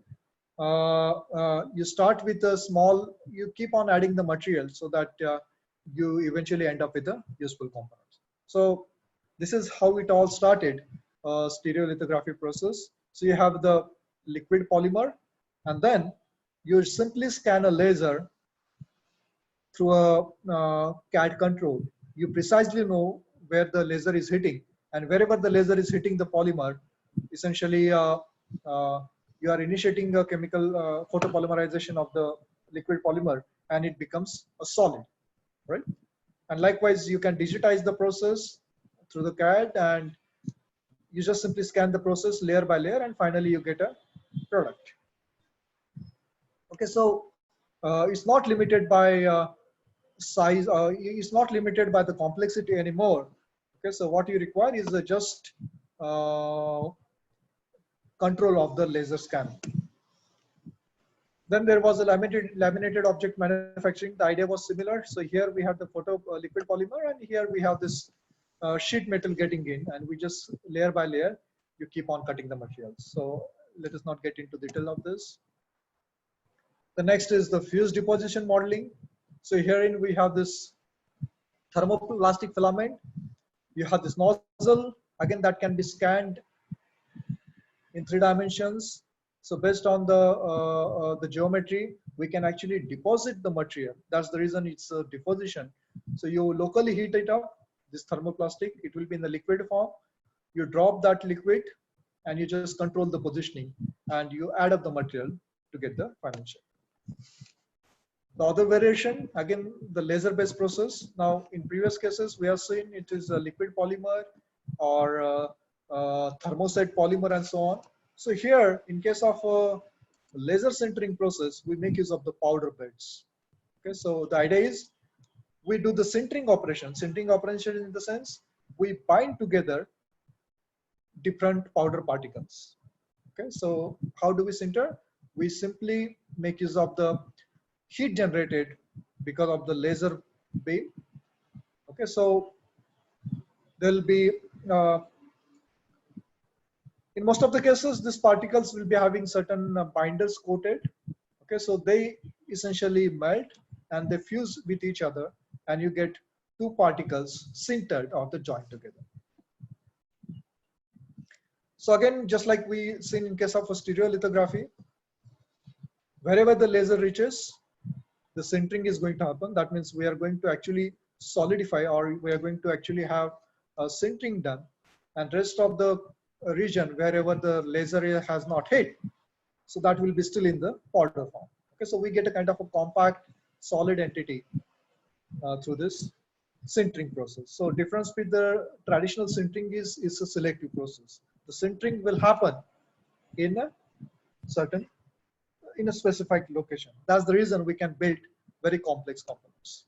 You start with a small, you keep on adding the material so that you eventually end up with a useful component. So this is how it all started, stereolithography process. So you have the liquid polymer, and then you simply scan a laser through a CAD control. You precisely know where the laser is hitting, and wherever the laser is hitting the polymer, essentially you are initiating a chemical photopolymerization of the liquid polymer, and it becomes a solid, right? And likewise, you can digitize the process through the CAD, and you just simply scan the process layer by layer, and finally you get a product. Okay, so it's not limited by size, it's not limited by the complexity anymore. Okay, so what you require is just control of the laser scan. Then there was a laminated object manufacturing. The idea was similar. So here we have the liquid polymer, and here we have this sheet metal getting in, and we just layer by layer, you keep on cutting the materials. So let us not get into detail of this. The next is the fused deposition modeling. So herein we have this thermoplastic filament. You have this nozzle, again, that can be scanned in 3 dimensions. So based on the geometry, we can actually deposit the material. That's the reason it's a deposition. So you locally heat it up, this thermoplastic, it will be in the liquid form. You drop that liquid and you just control the positioning, and you add up the material to get the final shape. The other variation, again, the laser-based process. Now, in previous cases, we have seen it is a liquid polymer or thermoset polymer and so on. So here, in case of a laser sintering process, we make use of the powder beds. Okay, so the idea is we do the sintering operation. Sintering operation in the sense we bind together different powder particles. Okay, so how do we sinter? We simply make use of the heat generated because of the laser beam. Okay, so there'll be in most of the cases, these particles will be having certain binders coated. Okay, so they essentially melt and they fuse with each other, and you get 2 particles sintered or the joined together. So again, just like we seen in case of a stereolithography, wherever the laser reaches, the sintering is going to happen. That means we are going to actually solidify, or we are going to actually have a sintering done, and rest of the region wherever the laser has not hit, so that will be still in the powder form. Okay, so we get a kind of a compact solid entity through this sintering process. So difference with the traditional sintering is a selective process. The sintering will happen in a certain, in a specific location. That's the reason we can build very complex components.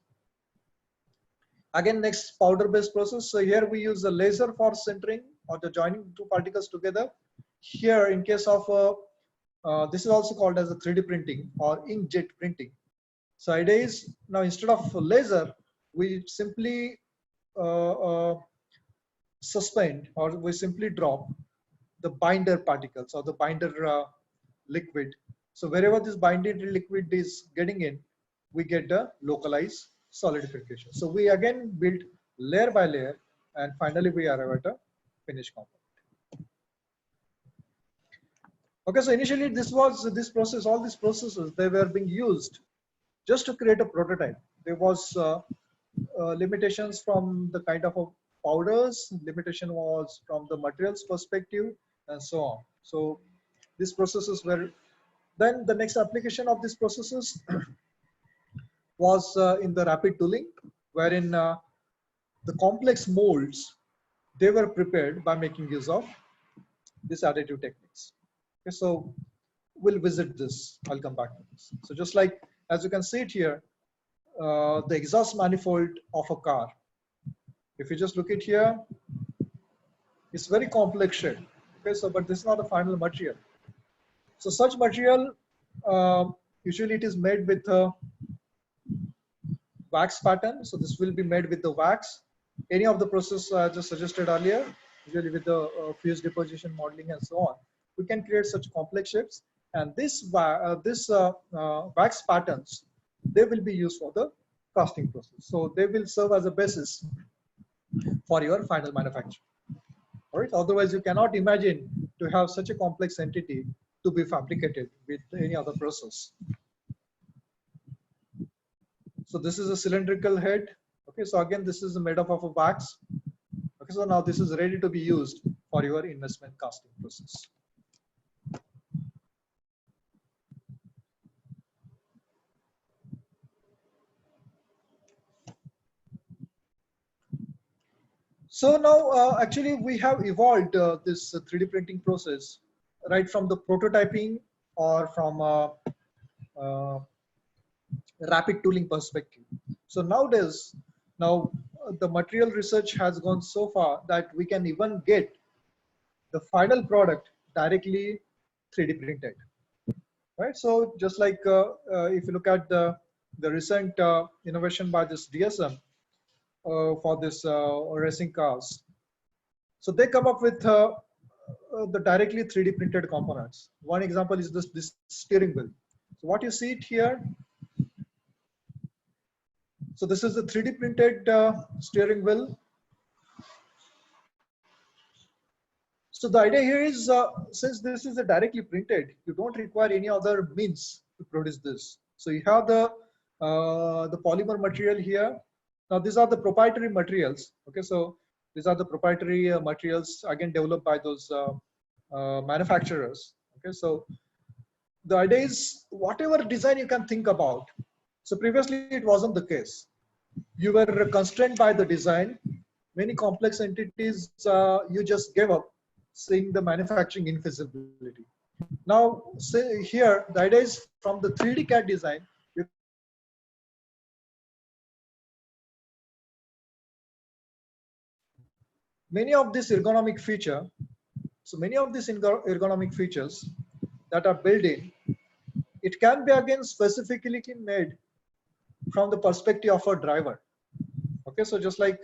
Again, next, powder-based process. So here we use a laser for sintering or the joining two particles together. Here, in case of this is also called as a 3D printing or inkjet printing. So idea is, now instead of laser, we simply suspend, or we simply drop the binder particles or the binder liquid. So wherever this binder liquid is getting in, we get the localized solidification. So we again build layer by layer, and finally we arrive at a finished component. Okay, so initially this process, all these processes, they were being used just to create a prototype. There was limitations from the kind of powders, limitation was from the materials perspective, and so on. So these processes were, then the next application of these processes was in the rapid tooling, wherein the complex molds, they were prepared by making use of these additive techniques. Okay, so we'll visit this. I'll come back to this. So just like, as you can see it here, the exhaust manifold of a car. If you just look at here, it's very complex shape. Okay, so but this is not the final material. So such material, usually it is made with a wax pattern. So this will be made with the wax. Any of the process I just suggested earlier, usually with the fuse deposition, modeling, and so on, we can create such complex shapes. And this wax patterns, they will be used for the casting process. So they will serve as a basis for your final manufacture. All right. Otherwise, you cannot imagine to have such a complex entity to be fabricated with any other process. So this is a cylindrical head. Okay. So again, this is made up of a wax. Okay. So now this is ready to be used for your investment casting process. So now actually we have evolved this 3D printing process right from the prototyping or from rapid tooling perspective. So nowadays, the material research has gone so far that we can even get the final product directly 3D printed, right? So just like if you look at the recent innovation by this DSM for this racing cars, so they come up with the directly 3D printed components. One example is this steering wheel. So what you see it here. So this is the 3D printed steering wheel. So the idea here is, since this is a directly printed, you don't require any other means to produce this. So you have the polymer material here. Now these are the proprietary materials. Okay, so these are the proprietary materials again developed by those manufacturers. Okay, so the idea is whatever design you can think about. So previously it wasn't the case. You were constrained by the design. Many complex entities you just gave up, seeing the manufacturing infeasibility. Now, say here, the idea is from the 3D CAD design, many of these ergonomic features that are built in, it can be again specifically made from the perspective of a driver. Okay, so just like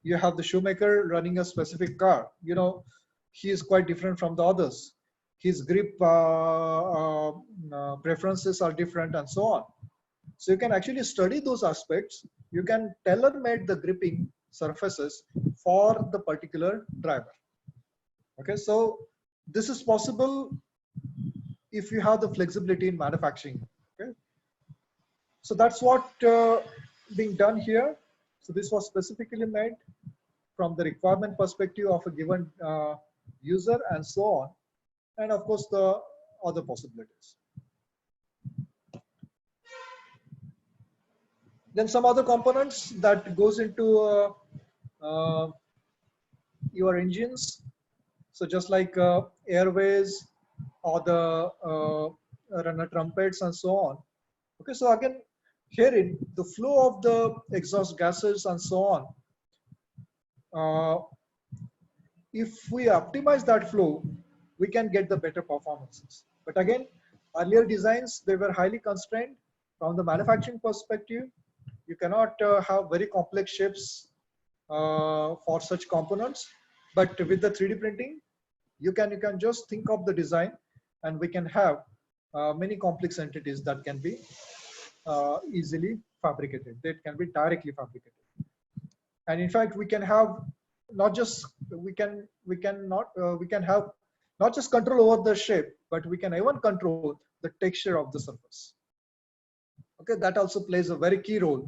you have the shoemaker running a specific car, you know, he is quite different from the others. His grip preferences are different and so on. So you can actually study those aspects. You can tailor-made the gripping surfaces for the particular driver. Okay, so This is possible if you have the flexibility in manufacturing. Okay? So that's what being done here. So this was specifically made from the requirement perspective of a given user and so on. And of course, the other possibilities. Then some other components that goes into your engines. So just like airways or the runner trumpets and so on. Okay, so again, herein the flow of the exhaust gases and so on. If we optimize that flow, we can get the better performances. But again, earlier designs, they were highly constrained from the manufacturing perspective. You cannot have very complex shapes for such components. But with the 3D printing, you can just think of the design, and we can have many complex entities that can be easily fabricated. That can be directly fabricated. And in fact, we can have not just we can have not just control over the shape, but we can even control the texture of the surface. Okay, that also plays a very key role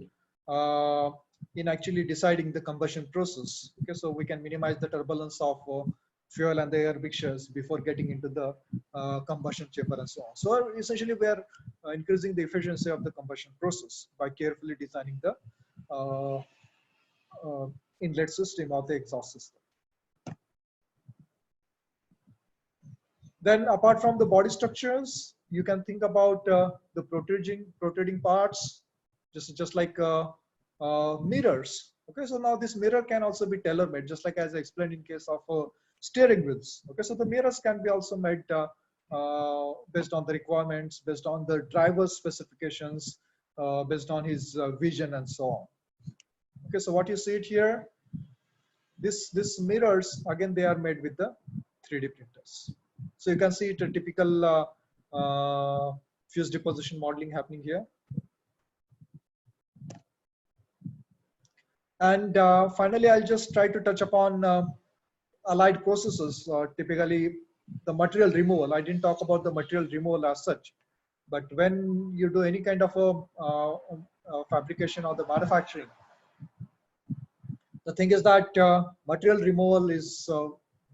in actually deciding the combustion process. Okay, so we can minimize the turbulence of fuel and the air mixtures before getting into the combustion chamber and so on. So essentially, we are increasing the efficiency of the combustion process by carefully designing the inlet system of the exhaust system. Then apart from the body structures, you can think about the protruding parts, just like mirrors. Okay, so now this mirror can also be tailor-made, just like as I explained in case of steering wheels. Okay, so the mirrors can be also made based on the requirements, based on the driver's specifications, based on his vision and so on. Okay, so what you see it here, this mirrors, again, they are made with the 3D printers. So you can see it a typical fuse deposition modeling happening here. And finally, I'll just try to touch upon allied processes, typically the material removal. I didn't talk about the material removal as such, but when you do any kind of a fabrication or the manufacturing, the thing is that material removal is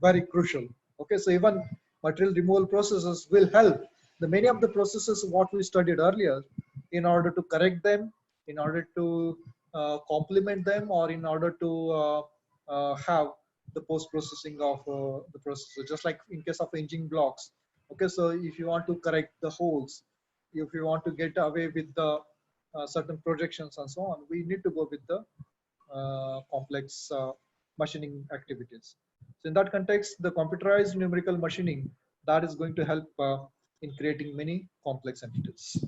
very crucial. Okay, so even material removal processes will help the many of the processes what we studied earlier in order to correct them, in order to complement them, or in order to have the post-processing of the processor. Just like in case of engine blocks. Okay, so if you want to correct the holes, if you want to get away with the certain projections and so on, we need to go with the complex machining activities. So in that context, the computerized numerical machining, that is going to help in creating many complex entities.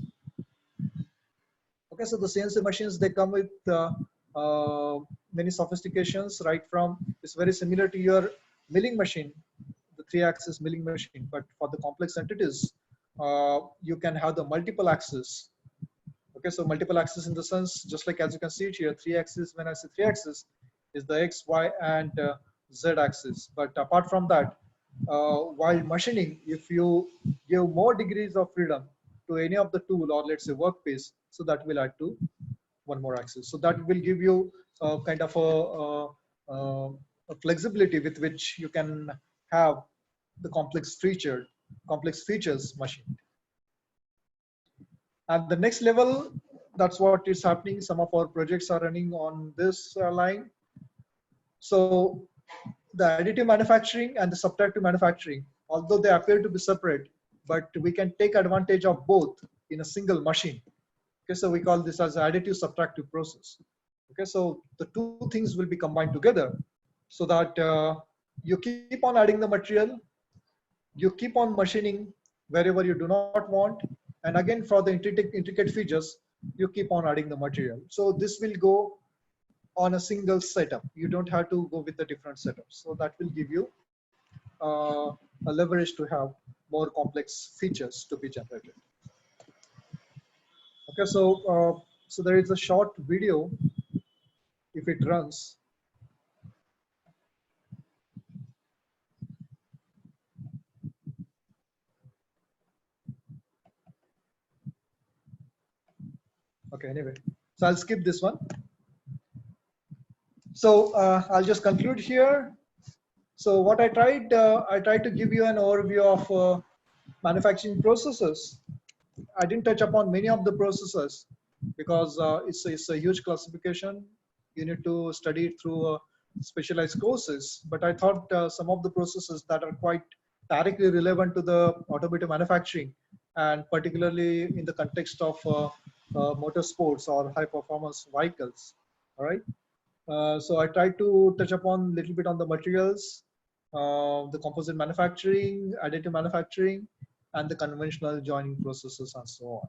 Okay, so the CNC machines, they come with many sophistications, right from, it's very similar to your milling machine, the 3-axis milling machine, but for the complex entities, you can have the multiple axis. Okay, so multiple axis in the sense, just like as you can see it here, 3-axis, when I say 3-axis, is the X, Y, and Z axis. But apart from that, while machining, if you give more degrees of freedom to any of the tool or let's say workpiece, so that will add to one more axis. So that will give you kind of a flexibility with which you can have the complex features machined. At the next level, that's what is happening. Some of our projects are running on this line. So the additive manufacturing and the subtractive manufacturing, although they appear to be separate, but we can take advantage of both in a single machine. Okay, so we call this as additive subtractive process. Okay, so the two things will be combined together so that you keep on adding the material, you keep on machining wherever you do not want, and again for the intricate features, you keep on adding the material. So this will go on a single setup. You don't have to go with the different setups. So that will give you a leverage to have more complex features to be generated. Okay, so so there is a short video. If it runs, Okay, anyway, so I'll skip this one. So I'll just conclude here. So what I tried to give you an overview of manufacturing processes. I didn't touch upon many of the processes because it's a huge classification. You need to study it through specialized courses. But I thought some of the processes that are quite directly relevant to the automotive manufacturing, and particularly in the context of motorsports or high performance vehicles. All right. So I tried to touch upon a little bit on the materials, the composite manufacturing, additive manufacturing, and the conventional joining processes and so on.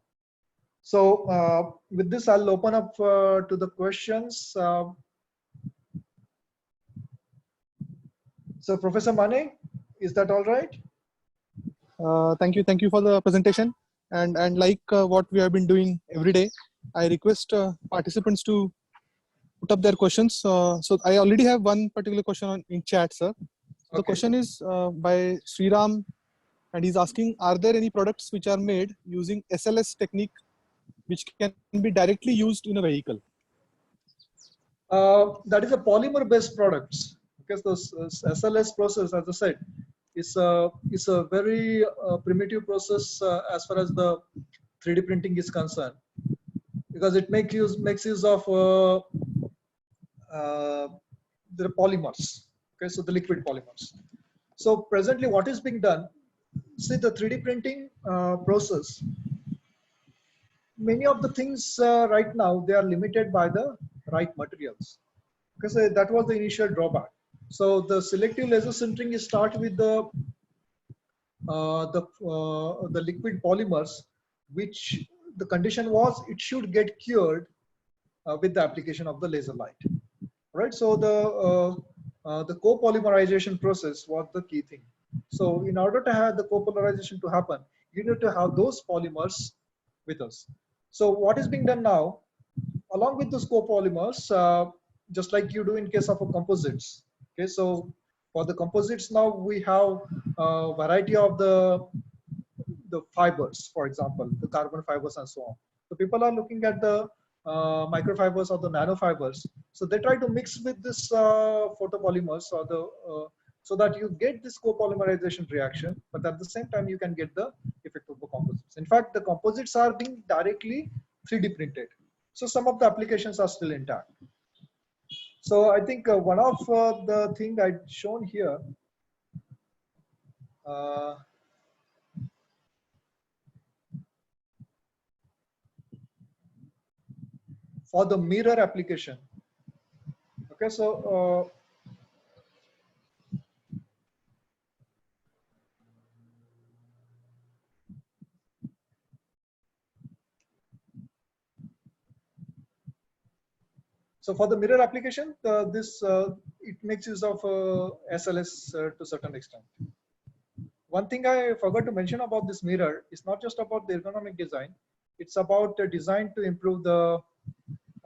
So with this, I'll open up to the questions. So Professor Mane, is that all right? Thank you for the presentation. And like what we have been doing every day, I request participants to put up their questions. So I already have one particular question in chat, sir. The question is by Sriram, and he's asking, are there any products which are made using SLS technique which can be directly used in a vehicle? That is a polymer-based products. Because the SLS process, as I said, is a very primitive process as far as the 3D printing is concerned, because it makes use of the polymers. Okay, so the liquid polymers. So presently, what is being done? See, the 3D printing process. Many of the things right now, they are limited by the right materials, because that was the initial drawback. So the selective laser sintering is start with the liquid polymers, which the condition was it should get cured with the application of the laser light, right? So the copolymerization process was the key thing. So in order to have the copolymerization to happen, you need to have those polymers with us. So what is being done now, along with those copolymers, just like you do in case of a composites. Okay, so for the composites now we have a variety of the fibers, for example, the carbon fibers and so on. So people are looking at the microfibers or the nanofibers. So they try to mix with this photopolymers or the so that you get this copolymerization reaction, but at the same time you can get the effect of the composites. In fact, the composites are being directly 3D printed. So some of the applications are still intact. So I think one of the thing I've shown here, for the mirror application. Okay, so for the mirror application, it makes use of SLS to certain extent. One thing I forgot to mention about this mirror is not just about the ergonomic design; it's about the design to improve the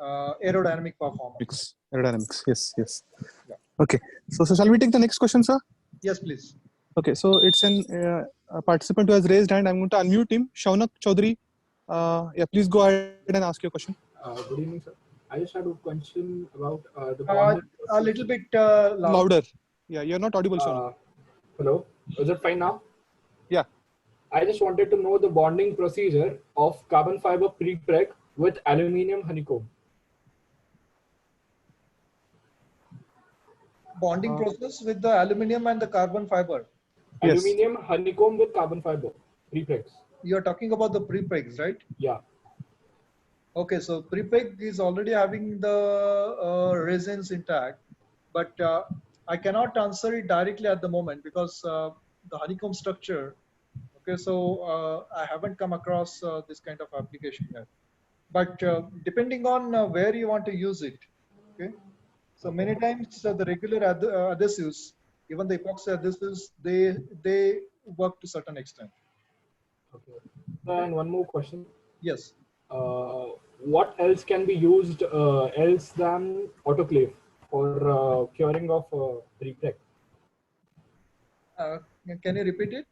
aerodynamic performance. Aerodynamics, yes. Yeah. Okay, so shall we take the next question, sir? Yes, please. Okay, so it's a participant who has raised hand. I'm going to unmute him. Shaunak Chaudhary, yeah, please go ahead and ask your question. Good evening, sir. I just had a question about the bonding a little bit louder. Yeah, you're not audible, Shaunak. Hello, is it fine now? Yeah. I just wanted to know the bonding procedure of carbon fiber pre-preg with aluminium honeycomb. Bonding process with the aluminum and the carbon fiber. Yes. Aluminium honeycomb with carbon fiber pre-pregs. You're talking about the pre-pregs, right? Yeah. Okay, so pre-preg is already having the resins intact, but I cannot answer it directly at the moment because the honeycomb structure. Okay, so I haven't come across this kind of application yet. But depending on where you want to use it, okay. So many times the regular adhesives, even the epoxy adhesives, they work to certain extent. Okay. And one more question. Yes. What else can be used else than autoclave for curing of pre-preg? Can you repeat it?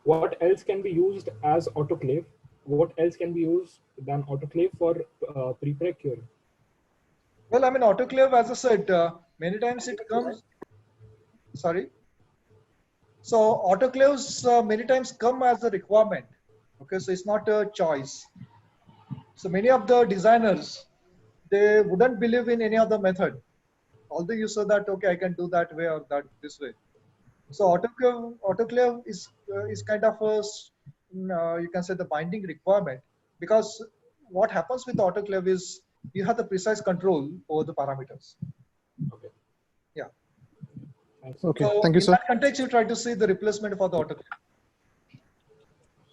What else can be used as autoclave what else can be used than autoclave for pre-preg curing? Well, I mean, autoclave, as I said, many times it comes, sorry. So autoclaves many times come as a requirement. Okay, so it's not a choice. So many of the designers, they wouldn't believe in any other method. Although you say that, okay, I can do that way or that this way. So autoclave is kind of a, you can say the binding requirement, because what happens with autoclave is you have the precise control over the parameters. Okay. Yeah. Thanks. Okay, So thank you, in sir. that context, you try to see the replacement for the autoclave.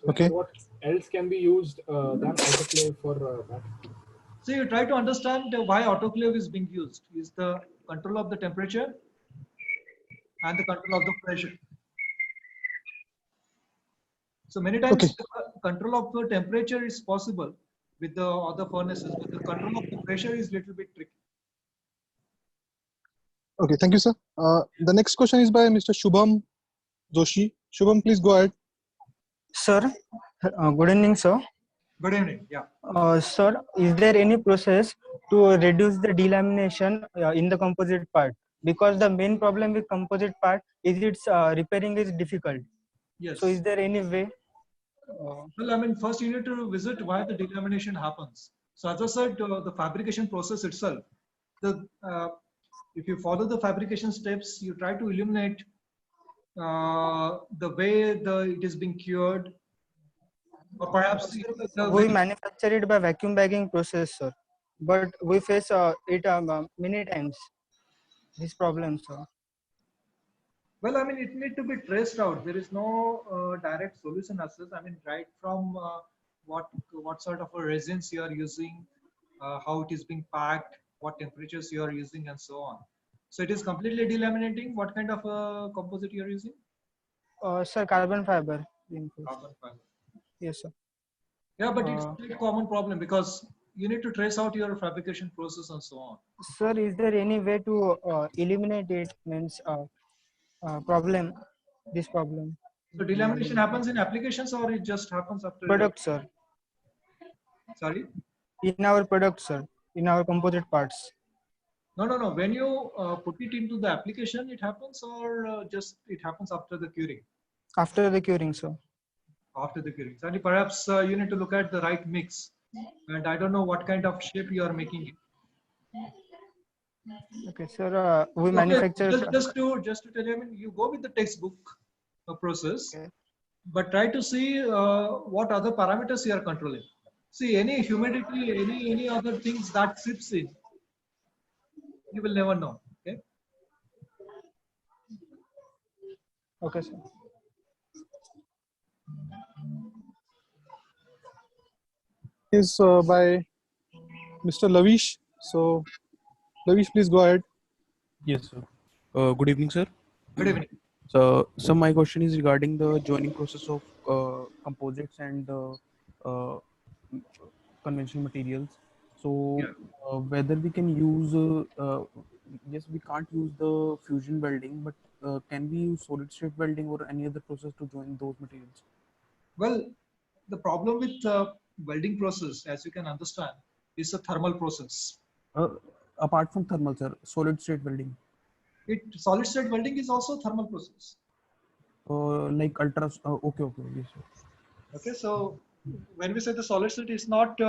So Okay. what else can be used than autoclave for that? So you try to understand why autoclave is being used. Is the control of the temperature and the control of the pressure. So many times Okay. control of the temperature is possible with the other furnaces, but the control of the pressure is little bit tricky. Okay, thank you, sir. The next question is by Mr. Shubham Joshi. Shubham, please go ahead. Sir, good evening, sir. Good evening. Yeah. Sir, is there any process to reduce the delamination in the composite part? Because the main problem with composite part is its repairing is difficult. Yes. So is there any way? Well, I mean, first you need to visit why the delamination happens. So as I said, the fabrication process itself, if you follow the fabrication steps, you try to eliminate the way it is being cured, or perhaps We manufacture it by vacuum bagging process, sir. But we face it many times, this problem, sir. well, I mean, it need to be traced out. There is no direct solution as such. I mean, right from what sort of a resins you are using, how it is being packed, what temperatures you are using, and so on. So it is completely delaminating. What kind of a composite you are using? Sir, carbon fiber. Carbon fiber. Yes, sir. Yeah, but it's a very common problem because you need to trace out your fabrication process and so on. Sir, is there any way to eliminate it? Means problem, this problem. So delamination happens in applications, or it just happens after? Product, sir. Sorry. In our product, sir. In our composite parts. No. When you put it into the application, it happens, or just it happens after the curing? After the curing, sir. After the curing. So perhaps you need to look at the right mix. And I don't know what kind of shape you are making it. Okay, sir. We Okay, manufacture. just to tell you, I mean, you go with the textbook process, Okay. but try to see what other parameters you are controlling. See, any humidity, any other things that slips in, you will never know. Okay. Okay, sir. Is by Mr. Lavish. So, Lavish, please go ahead. Yes, sir. Good evening, sir. Good evening. So my question is regarding the joining process of composites and conventional materials. So Yeah. whether we can use, yes, we can't use the fusion welding, but can we use solid state welding or any other process to join those materials? Well, the problem with welding process, as you can understand, is a thermal process. Apart from thermal, sir, solid state welding. Solid state welding is also a thermal process. Like ultra. Okay, yes, sir. Okay, so when we say the solid state, it's not.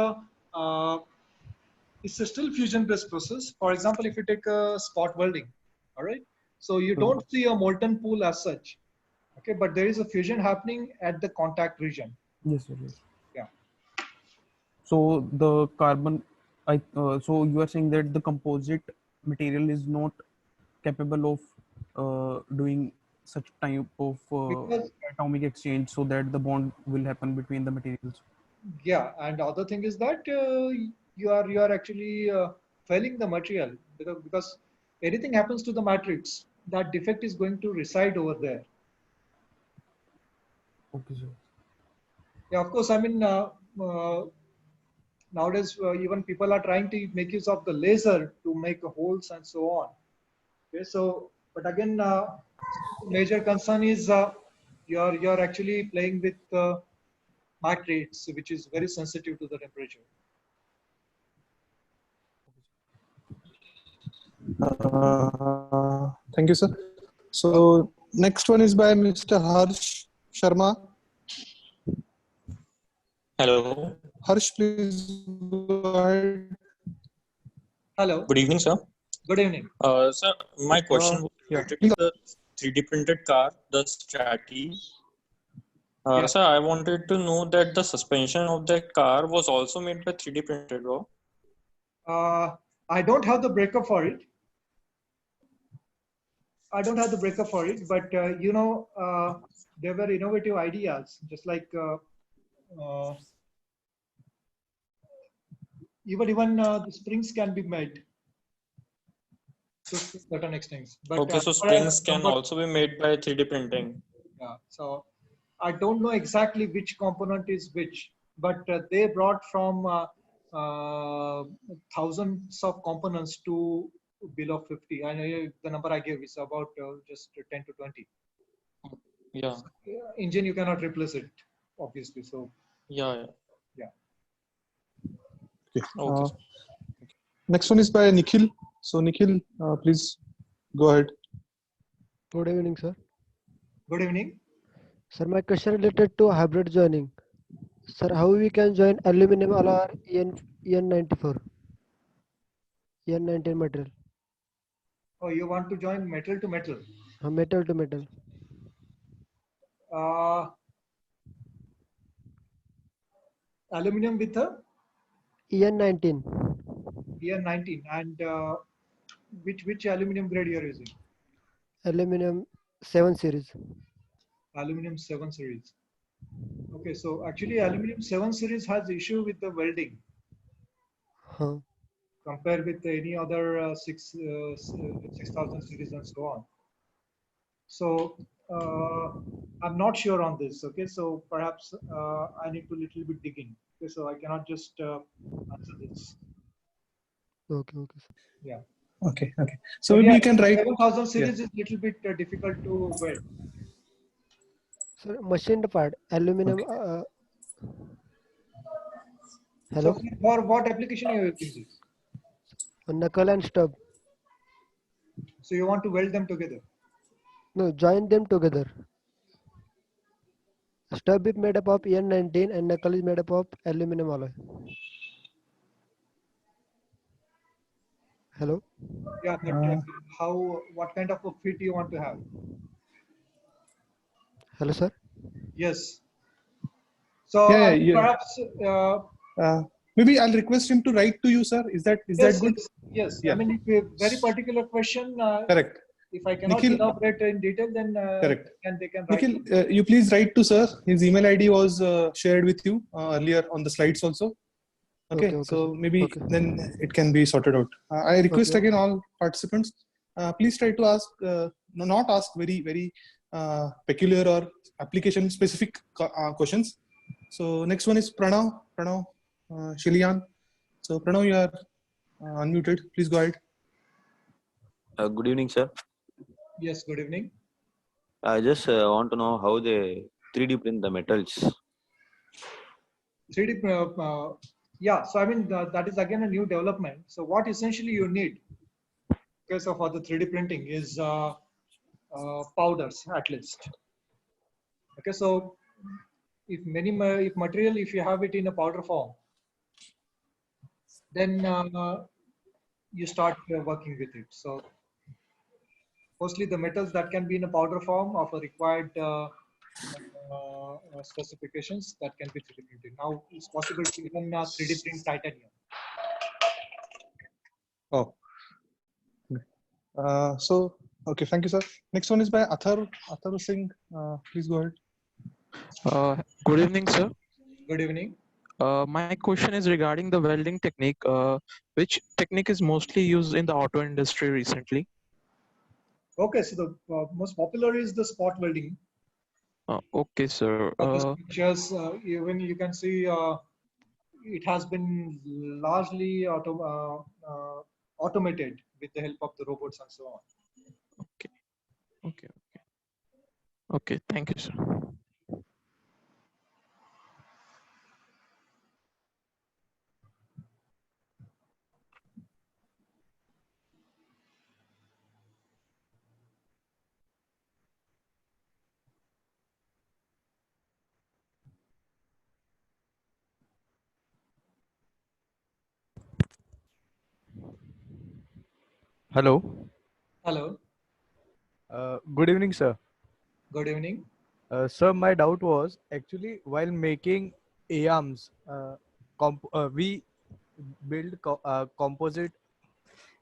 It's a still fusion-based process. For example, if you take a spot welding, all right. So you don't see a molten pool as such. Okay, but there is a fusion happening at the contact region. Yes, sir. Yes. Yeah. So the carbon, so you are saying that the composite material is not capable of doing such type of Because atomic exchange, so that the bond will happen between the materials. yeah, and the other thing is that you are actually failing the material because anything happens to the matrix, that defect is going to reside over there. Okay, sir. Yeah, of course. I mean, nowadays even people are trying to make use of the laser to make holes and so on. Okay, so but again, major concern is you're actually playing with matrix, which is very sensitive to the temperature. Thank you, sir. So next one is by Mr. Harsh Sharma. Hello. Harsh, please go ahead. Hello. Good evening, sir. Good evening. Sir, my question was Yeah, related please. to the 3D printed car, the Stratty. Yeah. Sir, I wanted to know that the suspension of that car was also made by 3D printed, bro. I don't have the breakup for it. But you know, there were innovative ideas, just like even the springs can be made to certain extents. But Okay, so number springs can also be made by 3D printing. yeah, so I don't know exactly which component is which, but they brought from thousands of components to below 50. I know the number I gave is about just 10 to 20. Yeah, So, engine you cannot replace it, obviously. So yeah. yeah. Okay. Okay. Next one is by Nikhil. So Nikhil, please go ahead. Good evening, sir. Good evening. Sir, my question related to hybrid joining. Sir, how we can join aluminum alloy EN94, EN19 material, Oh, you want to join metal to metal? metal to metal, Aluminum with a EN19, EN19, and which aluminum grade you are using? aluminum 7 series. Aluminum 7 series. Okay, so actually aluminum 7 series has issue with the welding Huh. compared with any other 6000 series and so on. So I'm not sure on this. Okay, so perhaps I need to little bit digging. Okay, so I cannot just answer this. Okay, okay, sir. Yeah. Okay. So But maybe yeah, you can write. 7000 series is little bit difficult to weld. Sir, machined part, aluminum. Okay. Hello, So for what application you are using this? knuckle and stub. So you want to weld them together. No, join them together. Stub is made up of EN19 and knuckle is made up of aluminum alloy. Hello. Yeah, but what kind of a fit you want to have? Hello, sir. Yes. So Yeah, I yeah. perhaps Maybe I'll request him to write to you, sir. Is that good? Yes. Yeah. I mean, if a very particular question, Correct. if I cannot Nikhil, elaborate in detail, then correct. they can write. Nikhil, you please write to sir. His email ID was shared with you earlier on the slides also. Okay, Okay, so sir. maybe Okay. then it can be sorted out. I request Okay. again all participants, please try to ask, not ask very peculiar or application specific questions. So next one is Pranav Shilian. So Pranav, you are unmuted. Please go ahead. Good evening, sir. Yes. Good evening. I just want to know how they 3D print the metals. 3D. Yeah. So I mean that is again a new development. So what essentially you need, okay, so for the 3D printing is powders at least. Okay. So if material, if you have it in a powder form, then you start working with it. So mostly the metals that can be in a powder form of a required specifications that can be 3D printed. Now it's possible to even 3D print titanium. Oh. So okay, thank you, sir. Next one is by Athar Singh. Please go ahead. Good evening, sir. Good evening. My question is regarding the welding technique. Which technique is mostly used in the auto industry recently? Okay, so the most popular is the spot welding. Okay, sir. For these pictures, even you can see it has been largely automated with the help of the robots and so on. Okay. Thank you, sir. Hello. Hello. Good evening, sir. Good evening. Sir, my doubt was actually while making ARMs, we build composite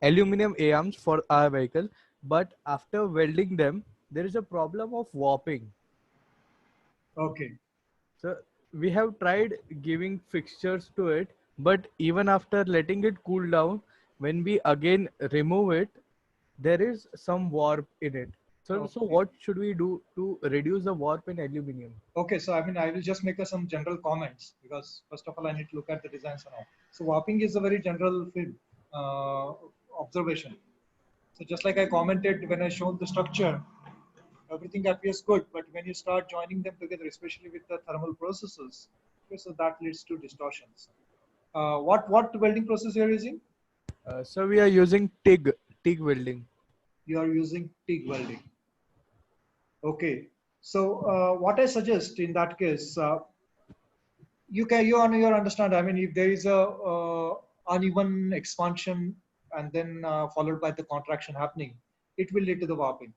aluminum ARMs for our vehicle, but after welding them, there is a problem of warping. Okay. So we have tried giving fixtures to it, but even after letting it cool down, when we again remove it, there is some warp in it. So, so Okay. what should we do to reduce the warp in aluminum? Okay, so I mean, I will just make some general comments because first of all, I need to look at the designs and all. So warping is a very general field observation. So just like I commented when I showed the structure, everything appears good, but when you start joining them together, especially with the thermal processes, okay, so that leads to distortions. What welding process you are using? So we are using TIG welding. You are using TIG welding. Okay. So what I suggest in that case, you understand. I mean, if there is a uneven expansion and then followed by the contraction happening, it will lead to the warping.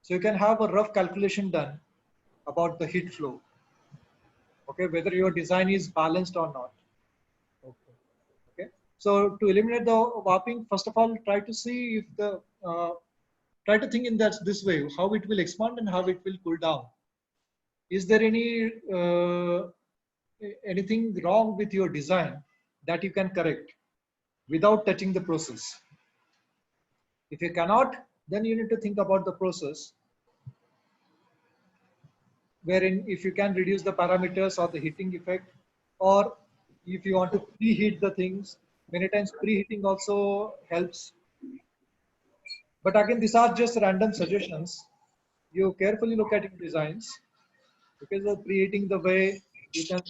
So you can have a rough calculation done about the heat flow. Okay, whether your design is balanced or not. Okay. So to eliminate the warping, first of all, try to see if the try to think in this way, how it will expand and how it will cool down. Is there anything wrong with your design that you can correct without touching the process? If you cannot, then you need to think about the process wherein if you can reduce the parameters or the heating effect, or if you want to preheat the things, many times preheating also helps. But again, these are just random suggestions. You carefully look at your designs, because of preheating the way you can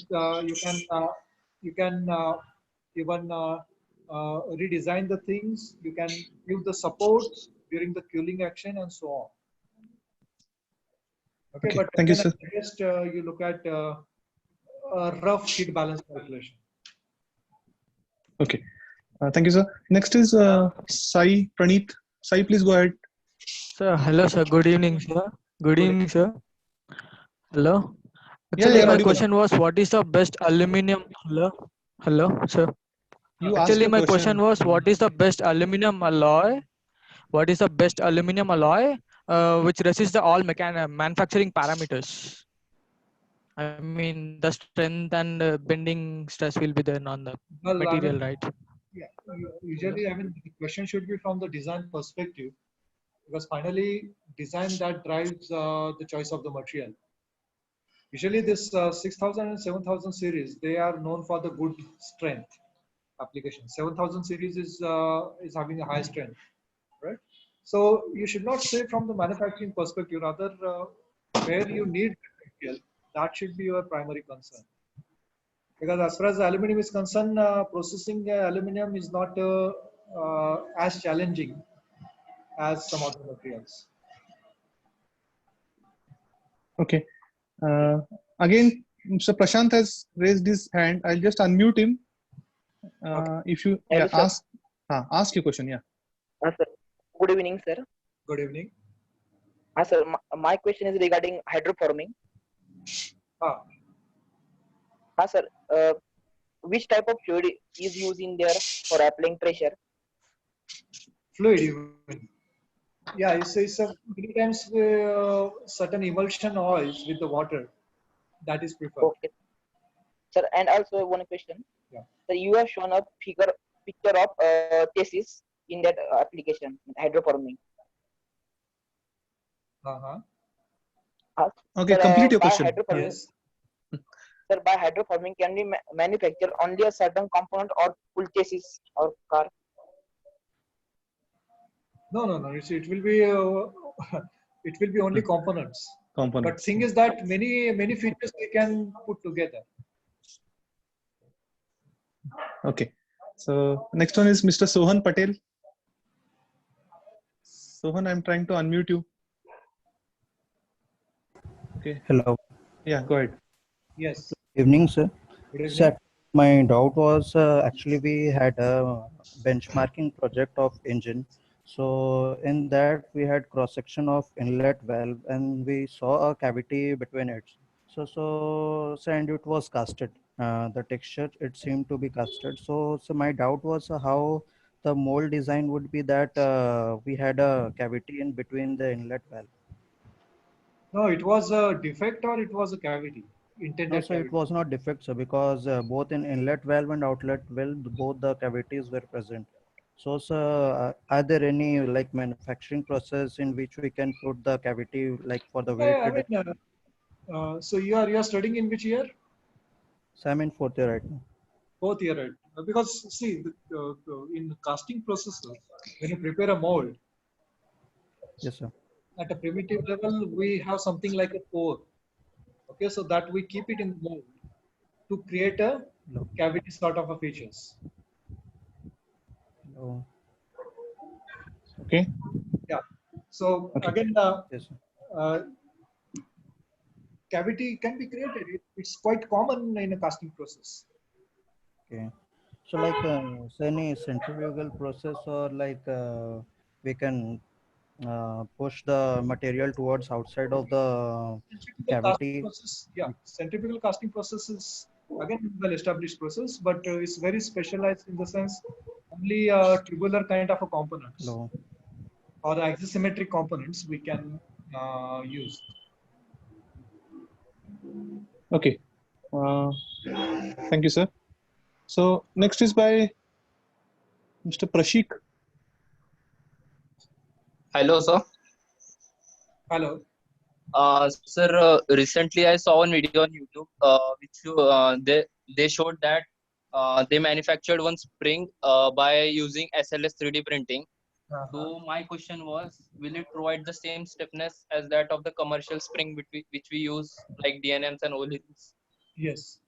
even redesign the things. You can give the supports during the cooling action and so on. Okay, but Thank you, again, sir. I suggest you look at a rough heat balance calculation. Okay. Thank you, sir. Next is Sai Praneeth. Sai, please go ahead. Sir, hello, sir. Good evening, sir. Good evening, sir. Hello. Yeah, Actually, you're my audible. question was, what is the best aluminum? Hello, hello, sir. You asked Actually, your my question question. was, what is the best aluminum alloy? What is the best aluminum alloy which resists the all manufacturing parameters? I mean, the strength and bending stress will be there on the Well, I material, mean, right? yeah, Hello. usually, I mean, the question should be from the design perspective, because finally, design that drives the choice of the material. Usually, this 6000 and 7000 series, they are known for the good strength application. 7000 series is having a high strength, right? So you should not say from the manufacturing perspective, rather where you need material, that should be your primary concern. Because as far as aluminum is concerned, processing aluminum is not as challenging as some other materials. Okay. Again, Mr. Prashant has raised his hand. I'll just unmute him. If you Hello, sir. ask your question. Yeah. Sir. Good evening, sir. Good evening. Sir, my question is regarding hydroforming. Sir, which type of fluid is used in there for applying pressure? Fluid, even. Yeah, it's many times certain emulsion oils with the water that is preferred. Okay, sir. And also one question. Yeah. So you have shown a picture of thesis in that application, hydroforming. Okay, Sir, complete your by question. hydroforming, Yes. Sir, by hydroforming, can we manufacture only a certain component or full chassis or car? No. It will be it will be only components. Components. But thing is that many features we can put together. Okay. So next one is Mr. Sohan Patel. Sohan, I'm trying to unmute you. Okay. Hello. Yeah, go ahead. Yes. Evening, sir. Good evening. Sir, my doubt was actually we had a benchmarking project of engine. So in that we had cross section of inlet valve and we saw a cavity between it. And it was casted. The texture, it seemed to be casted. So my doubt was how the mold design would be that we had a cavity in between the inlet valve. No, it was a defect or it was a cavity, No, intended so it cavity. was not defect, sir, because both in inlet valve and outlet valve, both the cavities were present. So, sir, are there any like manufacturing process in which we can put the cavity like for the weight Yeah, I reduction? mean, so you are studying in which year? So I'm in fourth year right now. Fourth year, right? Because see, in casting processes, when you prepare a mold, Yes, sir. at a primitive level, we have something like a core. Okay, so that we keep it in the mold to create a No. cavity sort of a features. No. Okay. Yeah. So Okay. again, Yes, sir. cavity can be created. It's quite common in a casting process. Okay. So like so any centrifugal process or like we can push the material towards outside of the Centrifugal casting cavity. process, yeah, centrifugal casting process is again well established process, but it's very specialized in the sense only tubular kind of a components No. or axisymmetric components we can use. Okay. Thank you, sir. So next is by Mr. Prashik. Hello, sir. Hello. Sir, recently I saw one video on YouTube, they showed that they manufactured one spring by using SLS 3D printing. So my question was, will it provide the same stiffness as that of the commercial spring which we use like DNMs and O-rings? Yes.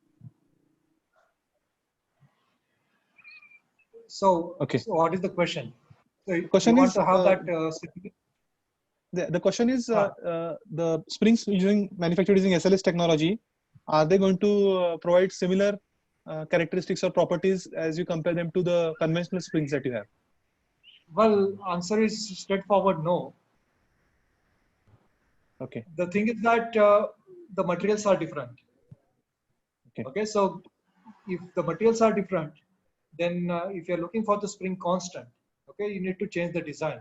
So, Okay. so what is the question? So you Question want is to have that the question is the springs manufactured using SLS technology, are they going to provide similar characteristics or properties as you compare them to the conventional springs that you have? well, answer is straightforward no. Okay. The thing is that the materials are different. Okay, so if the materials are different, then if you're looking for the spring constant, okay, you need to change the design.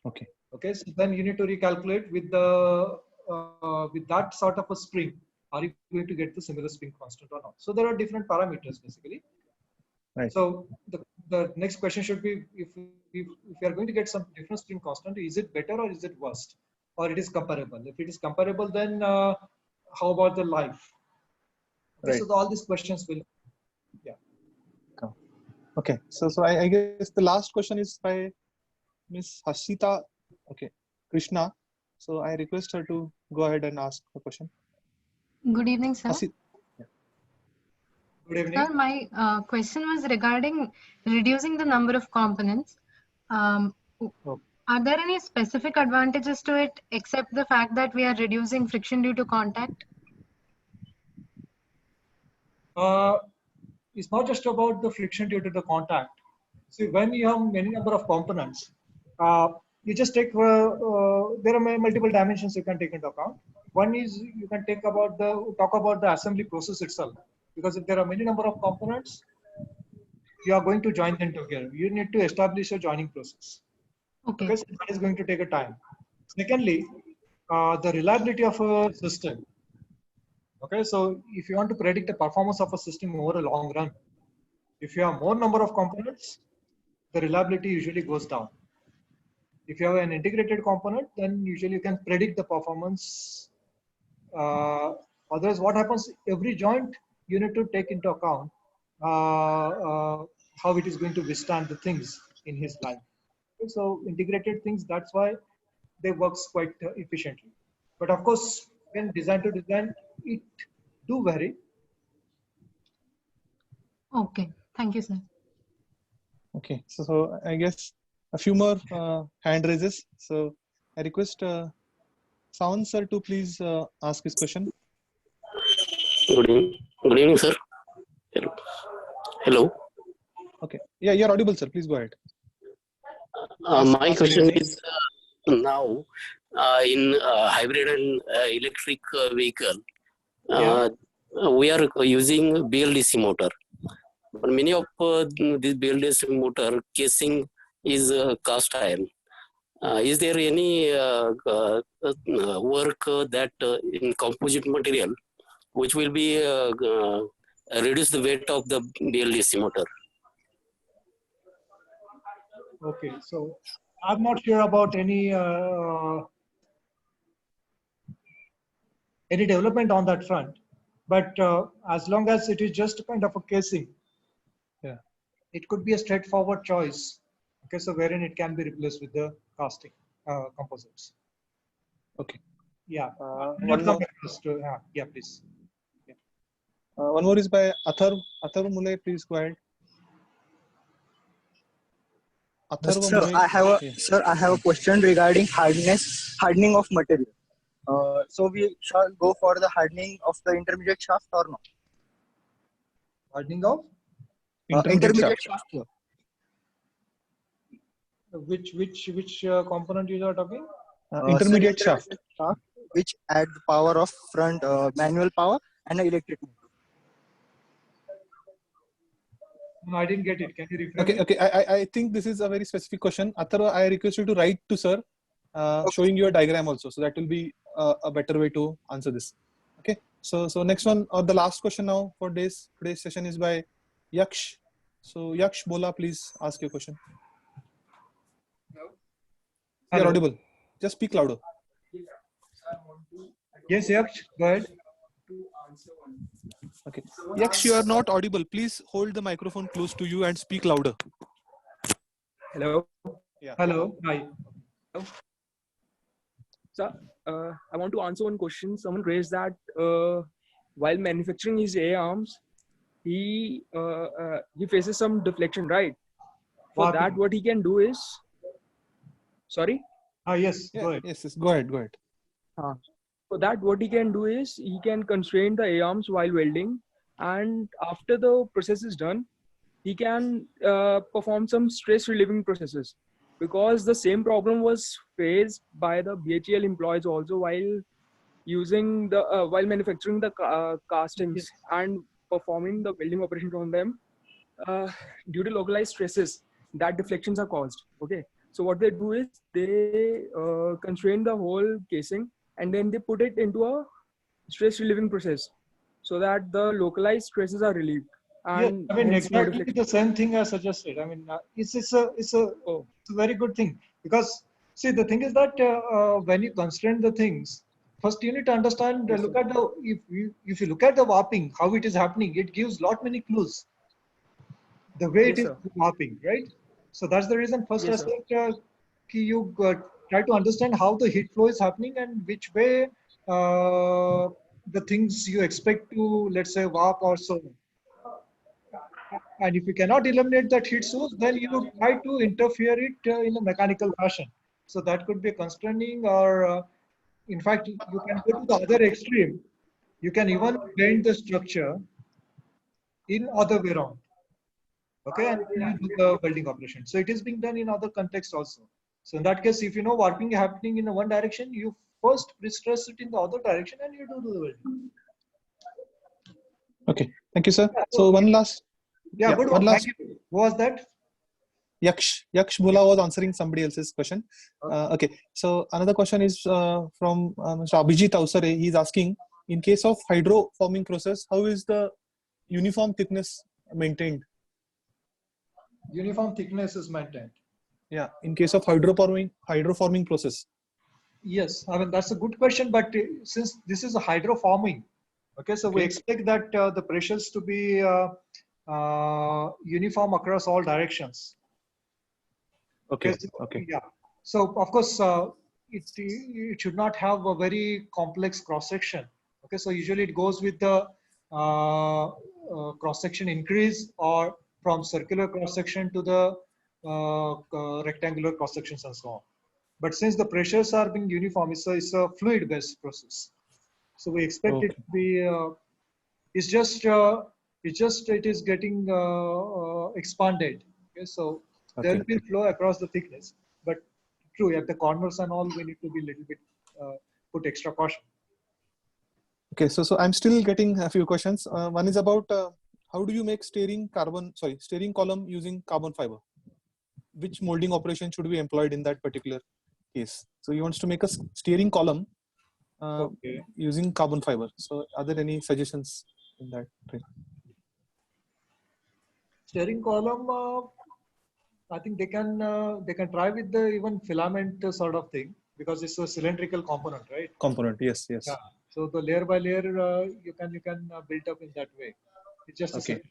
Okay. Okay, so then you need to recalculate with the with that sort of a spring, are you going to get the similar spring constant or not? So there are different parameters basically. Right. So the next question should be, if you are going to get some different spring constant, is it better or is it worst, or it is comparable? If it is comparable, then how about the life? Okay, Right. so all these questions will, yeah. Okay, so I guess the last question is by Miss Hashita, okay, Krishna. So I request her to go ahead and ask the question. Good evening, sir. Good evening. Sir, my question was regarding reducing the number of components. Are there any specific advantages to it except the fact that we are reducing friction due to contact? It's not just about the friction due to the contact. See, when you have many number of components, you just take, there are multiple dimensions you can take into account. One is you can talk about the assembly process itself, because if there are many number of components, you are going to join them together. You need to establish a joining process. Okay. So that is going to take a time. Secondly, the reliability of a system. Okay, so if you want to predict the performance of a system over a long run, if you have more number of components, the reliability usually goes down. If you have an integrated component, then usually you can predict the performance. Otherwise, what happens? Every joint you need to take into account how it is going to withstand the things in his life. Okay, so integrated things, that's why they works quite efficiently. But of course, when design to design, it do vary. Okay, thank you, sir. Okay, so I guess a few more hand raises. So I request Sawan sir to please ask his question. Good evening, sir. Hello. Okay, yeah, you're audible, sir. Please go ahead. My question is now in hybrid and electric vehicle, we are using BLDC motor. But many of these BLDC motor casing is cast iron. Is there any work that in composite material which will be reduce the weight of the BLDC motor? Okay, so I'm not sure about any development on that front, but as long as it is just kind of a casing, it could be a straightforward choice. Okay, so wherein it can be replaced with the casting composites. Okay. Yeah. One more. Yeah, please. One more is by Athar Mule. Please go ahead. Sir, I have a question regarding hardening of material. So we shall go for the hardening of the intermediate shaft or no? Hardening of intermediate shaft. Sir. Which component you are talking? Intermediate shaft, which add the power of front manual power and electric motor. No, I didn't get it. Can you rephrase? Okay. I think this is a very specific question. Athar, I request you to write to sir, showing your diagram also. So that will be a better way to answer this. Okay. So next one or the last question now for today's session is by Yaksh. So Yaksh Bola, please ask your question. You are audible. Just speak louder. Yes, Yaksh, go ahead. Okay. Yaksh, you are not audible. Please hold the microphone close to you and speak louder. Hello. Yeah. Hello. Hi. Hello. Sir, I want to answer one question. Someone raised that while manufacturing his A-arms, he faces some deflection, right? For that, what he can do is, sorry. Yes. Yeah, go ahead. Yes. Go ahead. For that, what he can do is he can constrain the A-arms while welding, and after the process is done, he can perform some stress relieving processes, because the same problem was faced by the BHEL employees also while using the while manufacturing the castings and performing the welding operations on them. Due to localized stresses, that deflections are caused. Okay, so what they do is they constrain the whole casing and then they put it into a stress relieving process so that the localized stresses are relieved. And I mean, exactly the same thing I suggested. I mean, it's a very good thing, because see, the thing is that when you constrain the things, first you need to understand. Look at the if you look at the warping, how it is happening, it gives lot many clues. The way it is warping, right? So that's the reason. First, I said you try to understand how the heat flow is happening and which way the things you expect to, let's say, warp or so. And if you cannot eliminate that heat source, then you try to interfere it in a mechanical fashion. So that could be constraining, or in fact, you can go to the other extreme. You can even bend the structure in other way around. Okay, and you do the welding operation. So it is being done in other contexts also. So in that case, if you know warping happening in one direction, you first pre-stress it in the other direction and you do the welding. Okay, thank you, sir. So one last. Yeah, good one. Thank you. What was that? Yaksh Bhula was answering somebody else's question. Okay, so another question is from Mr. Abhijit Avsare. He's asking, in case of hydroforming process, how is the uniform thickness maintained? Uniform thickness is maintained. Yeah, in case of hydroforming process. Yes, I mean, that's a good question, but since this is a hydroforming, okay, so we expect that the pressures to be uniform across all directions. Okay. Yeah. So of course, it should not have a very complex cross section. Okay. So usually it goes with the cross section increase, or from circular cross section to the rectangular cross sections and so on. But since the pressures are being uniform, it's a fluid based process. So we expect it to be. It is getting expanded. Okay, so there will be flow across the thickness. But true, at the corners and all, we need to be a little bit put extra caution. Okay, so I'm still getting a few questions. One is about how do you make steering column using carbon fiber? Which molding operation should be employed in that particular case? So he wants to make a steering column using carbon fiber. So are there any suggestions in that? Steering column, I think they can try with the even filament sort of thing, because it's a cylindrical component, right? Component, yes. Yeah. So the layer by layer, you can build up in that way. It's just a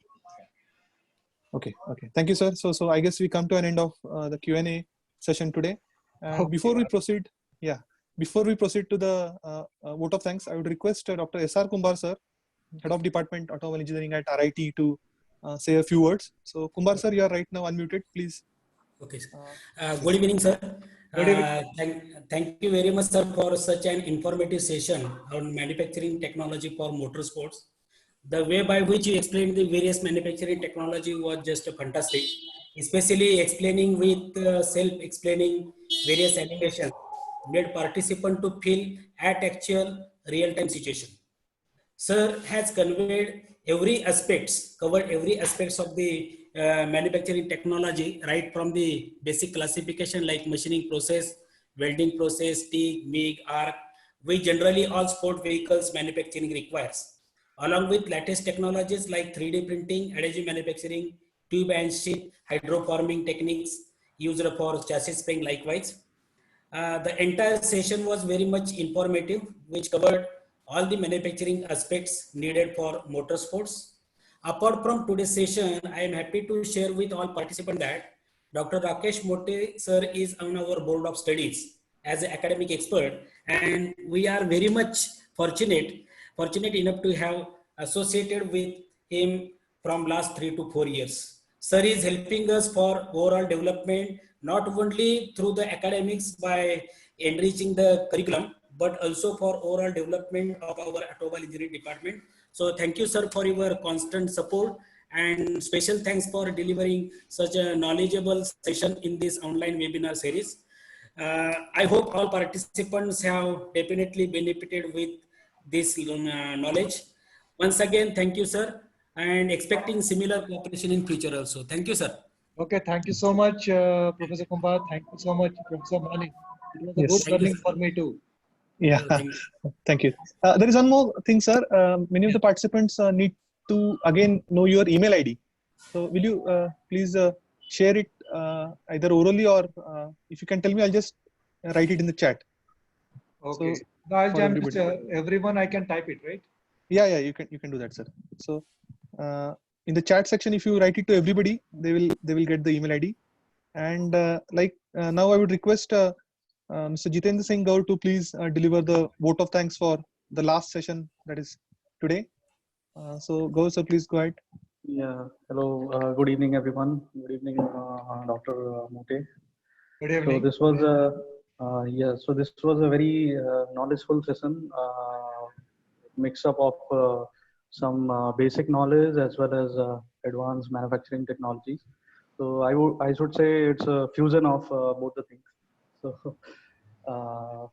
Okay. Okay. Thank you, sir. So I guess we come to an end of the Q&A session today. And before we proceed to the vote of thanks, I would request Dr. S.R. Kumbar, sir, Head of Department Automobile Engineering at RIT, to say a few words. So Kumbar, sir, you are right now unmuted. Please. Okay. Good evening, sir. Good evening. Thank you very much, sir, for such an informative session on manufacturing technology for motorsports. The way by which you explained the various manufacturing technology was just fantastic, especially explaining with self-explaining various animations made participant to feel at actual real-time situation. Sir has covered every aspects of the manufacturing technology, right from the basic classification like machining process, welding process, TIG, MIG, arc, which generally all sport vehicles manufacturing requires, along with latest technologies like 3D printing, additive manufacturing, tube and sheet, hydroforming techniques used for chassis spring likewise. The entire session was very much informative, which covered all the manufacturing aspects needed for motorsports. Apart from today's session, I am happy to share with all participants that Dr. Rakesh Mote sir is on our board of studies as an academic expert, and we are very much fortunate enough to have associated with him from last 3 to 4 years. Sir is helping us for overall development, not only through the academics by enriching the curriculum, but also for overall development of our automobile engineering department. So thank you, sir, for your constant support, and special thanks for delivering such a knowledgeable session in this online webinar series. I hope all participants have definitely benefited with this knowledge. Once again, thank you, sir, and expecting similar cooperation in future also. Thank you, sir. Okay, thank you so much, Professor Kumbar. Thank you so much, Professor Mani. It was a Yes. good learning for me too. Yeah, thank you. There is one more thing, sir. Many of the participants need to again know your email ID. So will you please share it either orally or if you can tell me, I'll just write it in the chat. Okay. So, No, I'll for just, everyone, I can type it, right? Yeah, you can do that, sir. So in the chat section, if you write it to everybody, they will get the email ID. And now I would request Mr. Jitendra Singh Gaur to please deliver the vote of thanks for the last session, that is today. So Gaur, sir, please go ahead. Yeah, hello, good evening, everyone. Good evening, Dr. Mote. Good evening. So this was so this was a very knowledgeful session, mix up of some basic knowledge as well as advanced manufacturing technologies. So I should say it's a fusion of both the things. So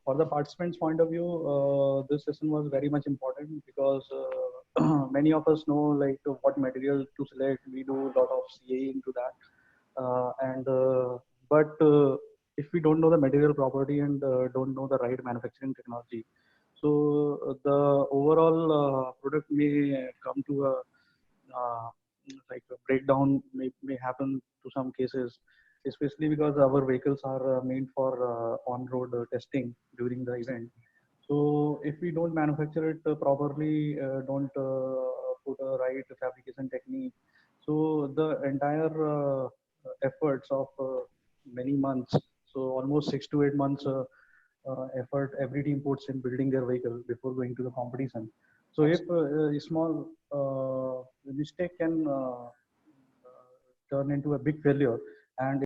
for the participants' point of view, this session was very much important because many of us know like what material to select. We do a lot of CA into that, but if we don't know the material property and don't know the right manufacturing technology, so the overall product may come to a like a breakdown may happen to some cases, especially because our vehicles are made for on-road testing during the event. So if we don't manufacture it properly, don't put a right fabrication technique, so the entire efforts of many months, so almost 6 to 8 months effort every team puts in building their vehicle before going to the competition. So if a small mistake can turn into a big failure, and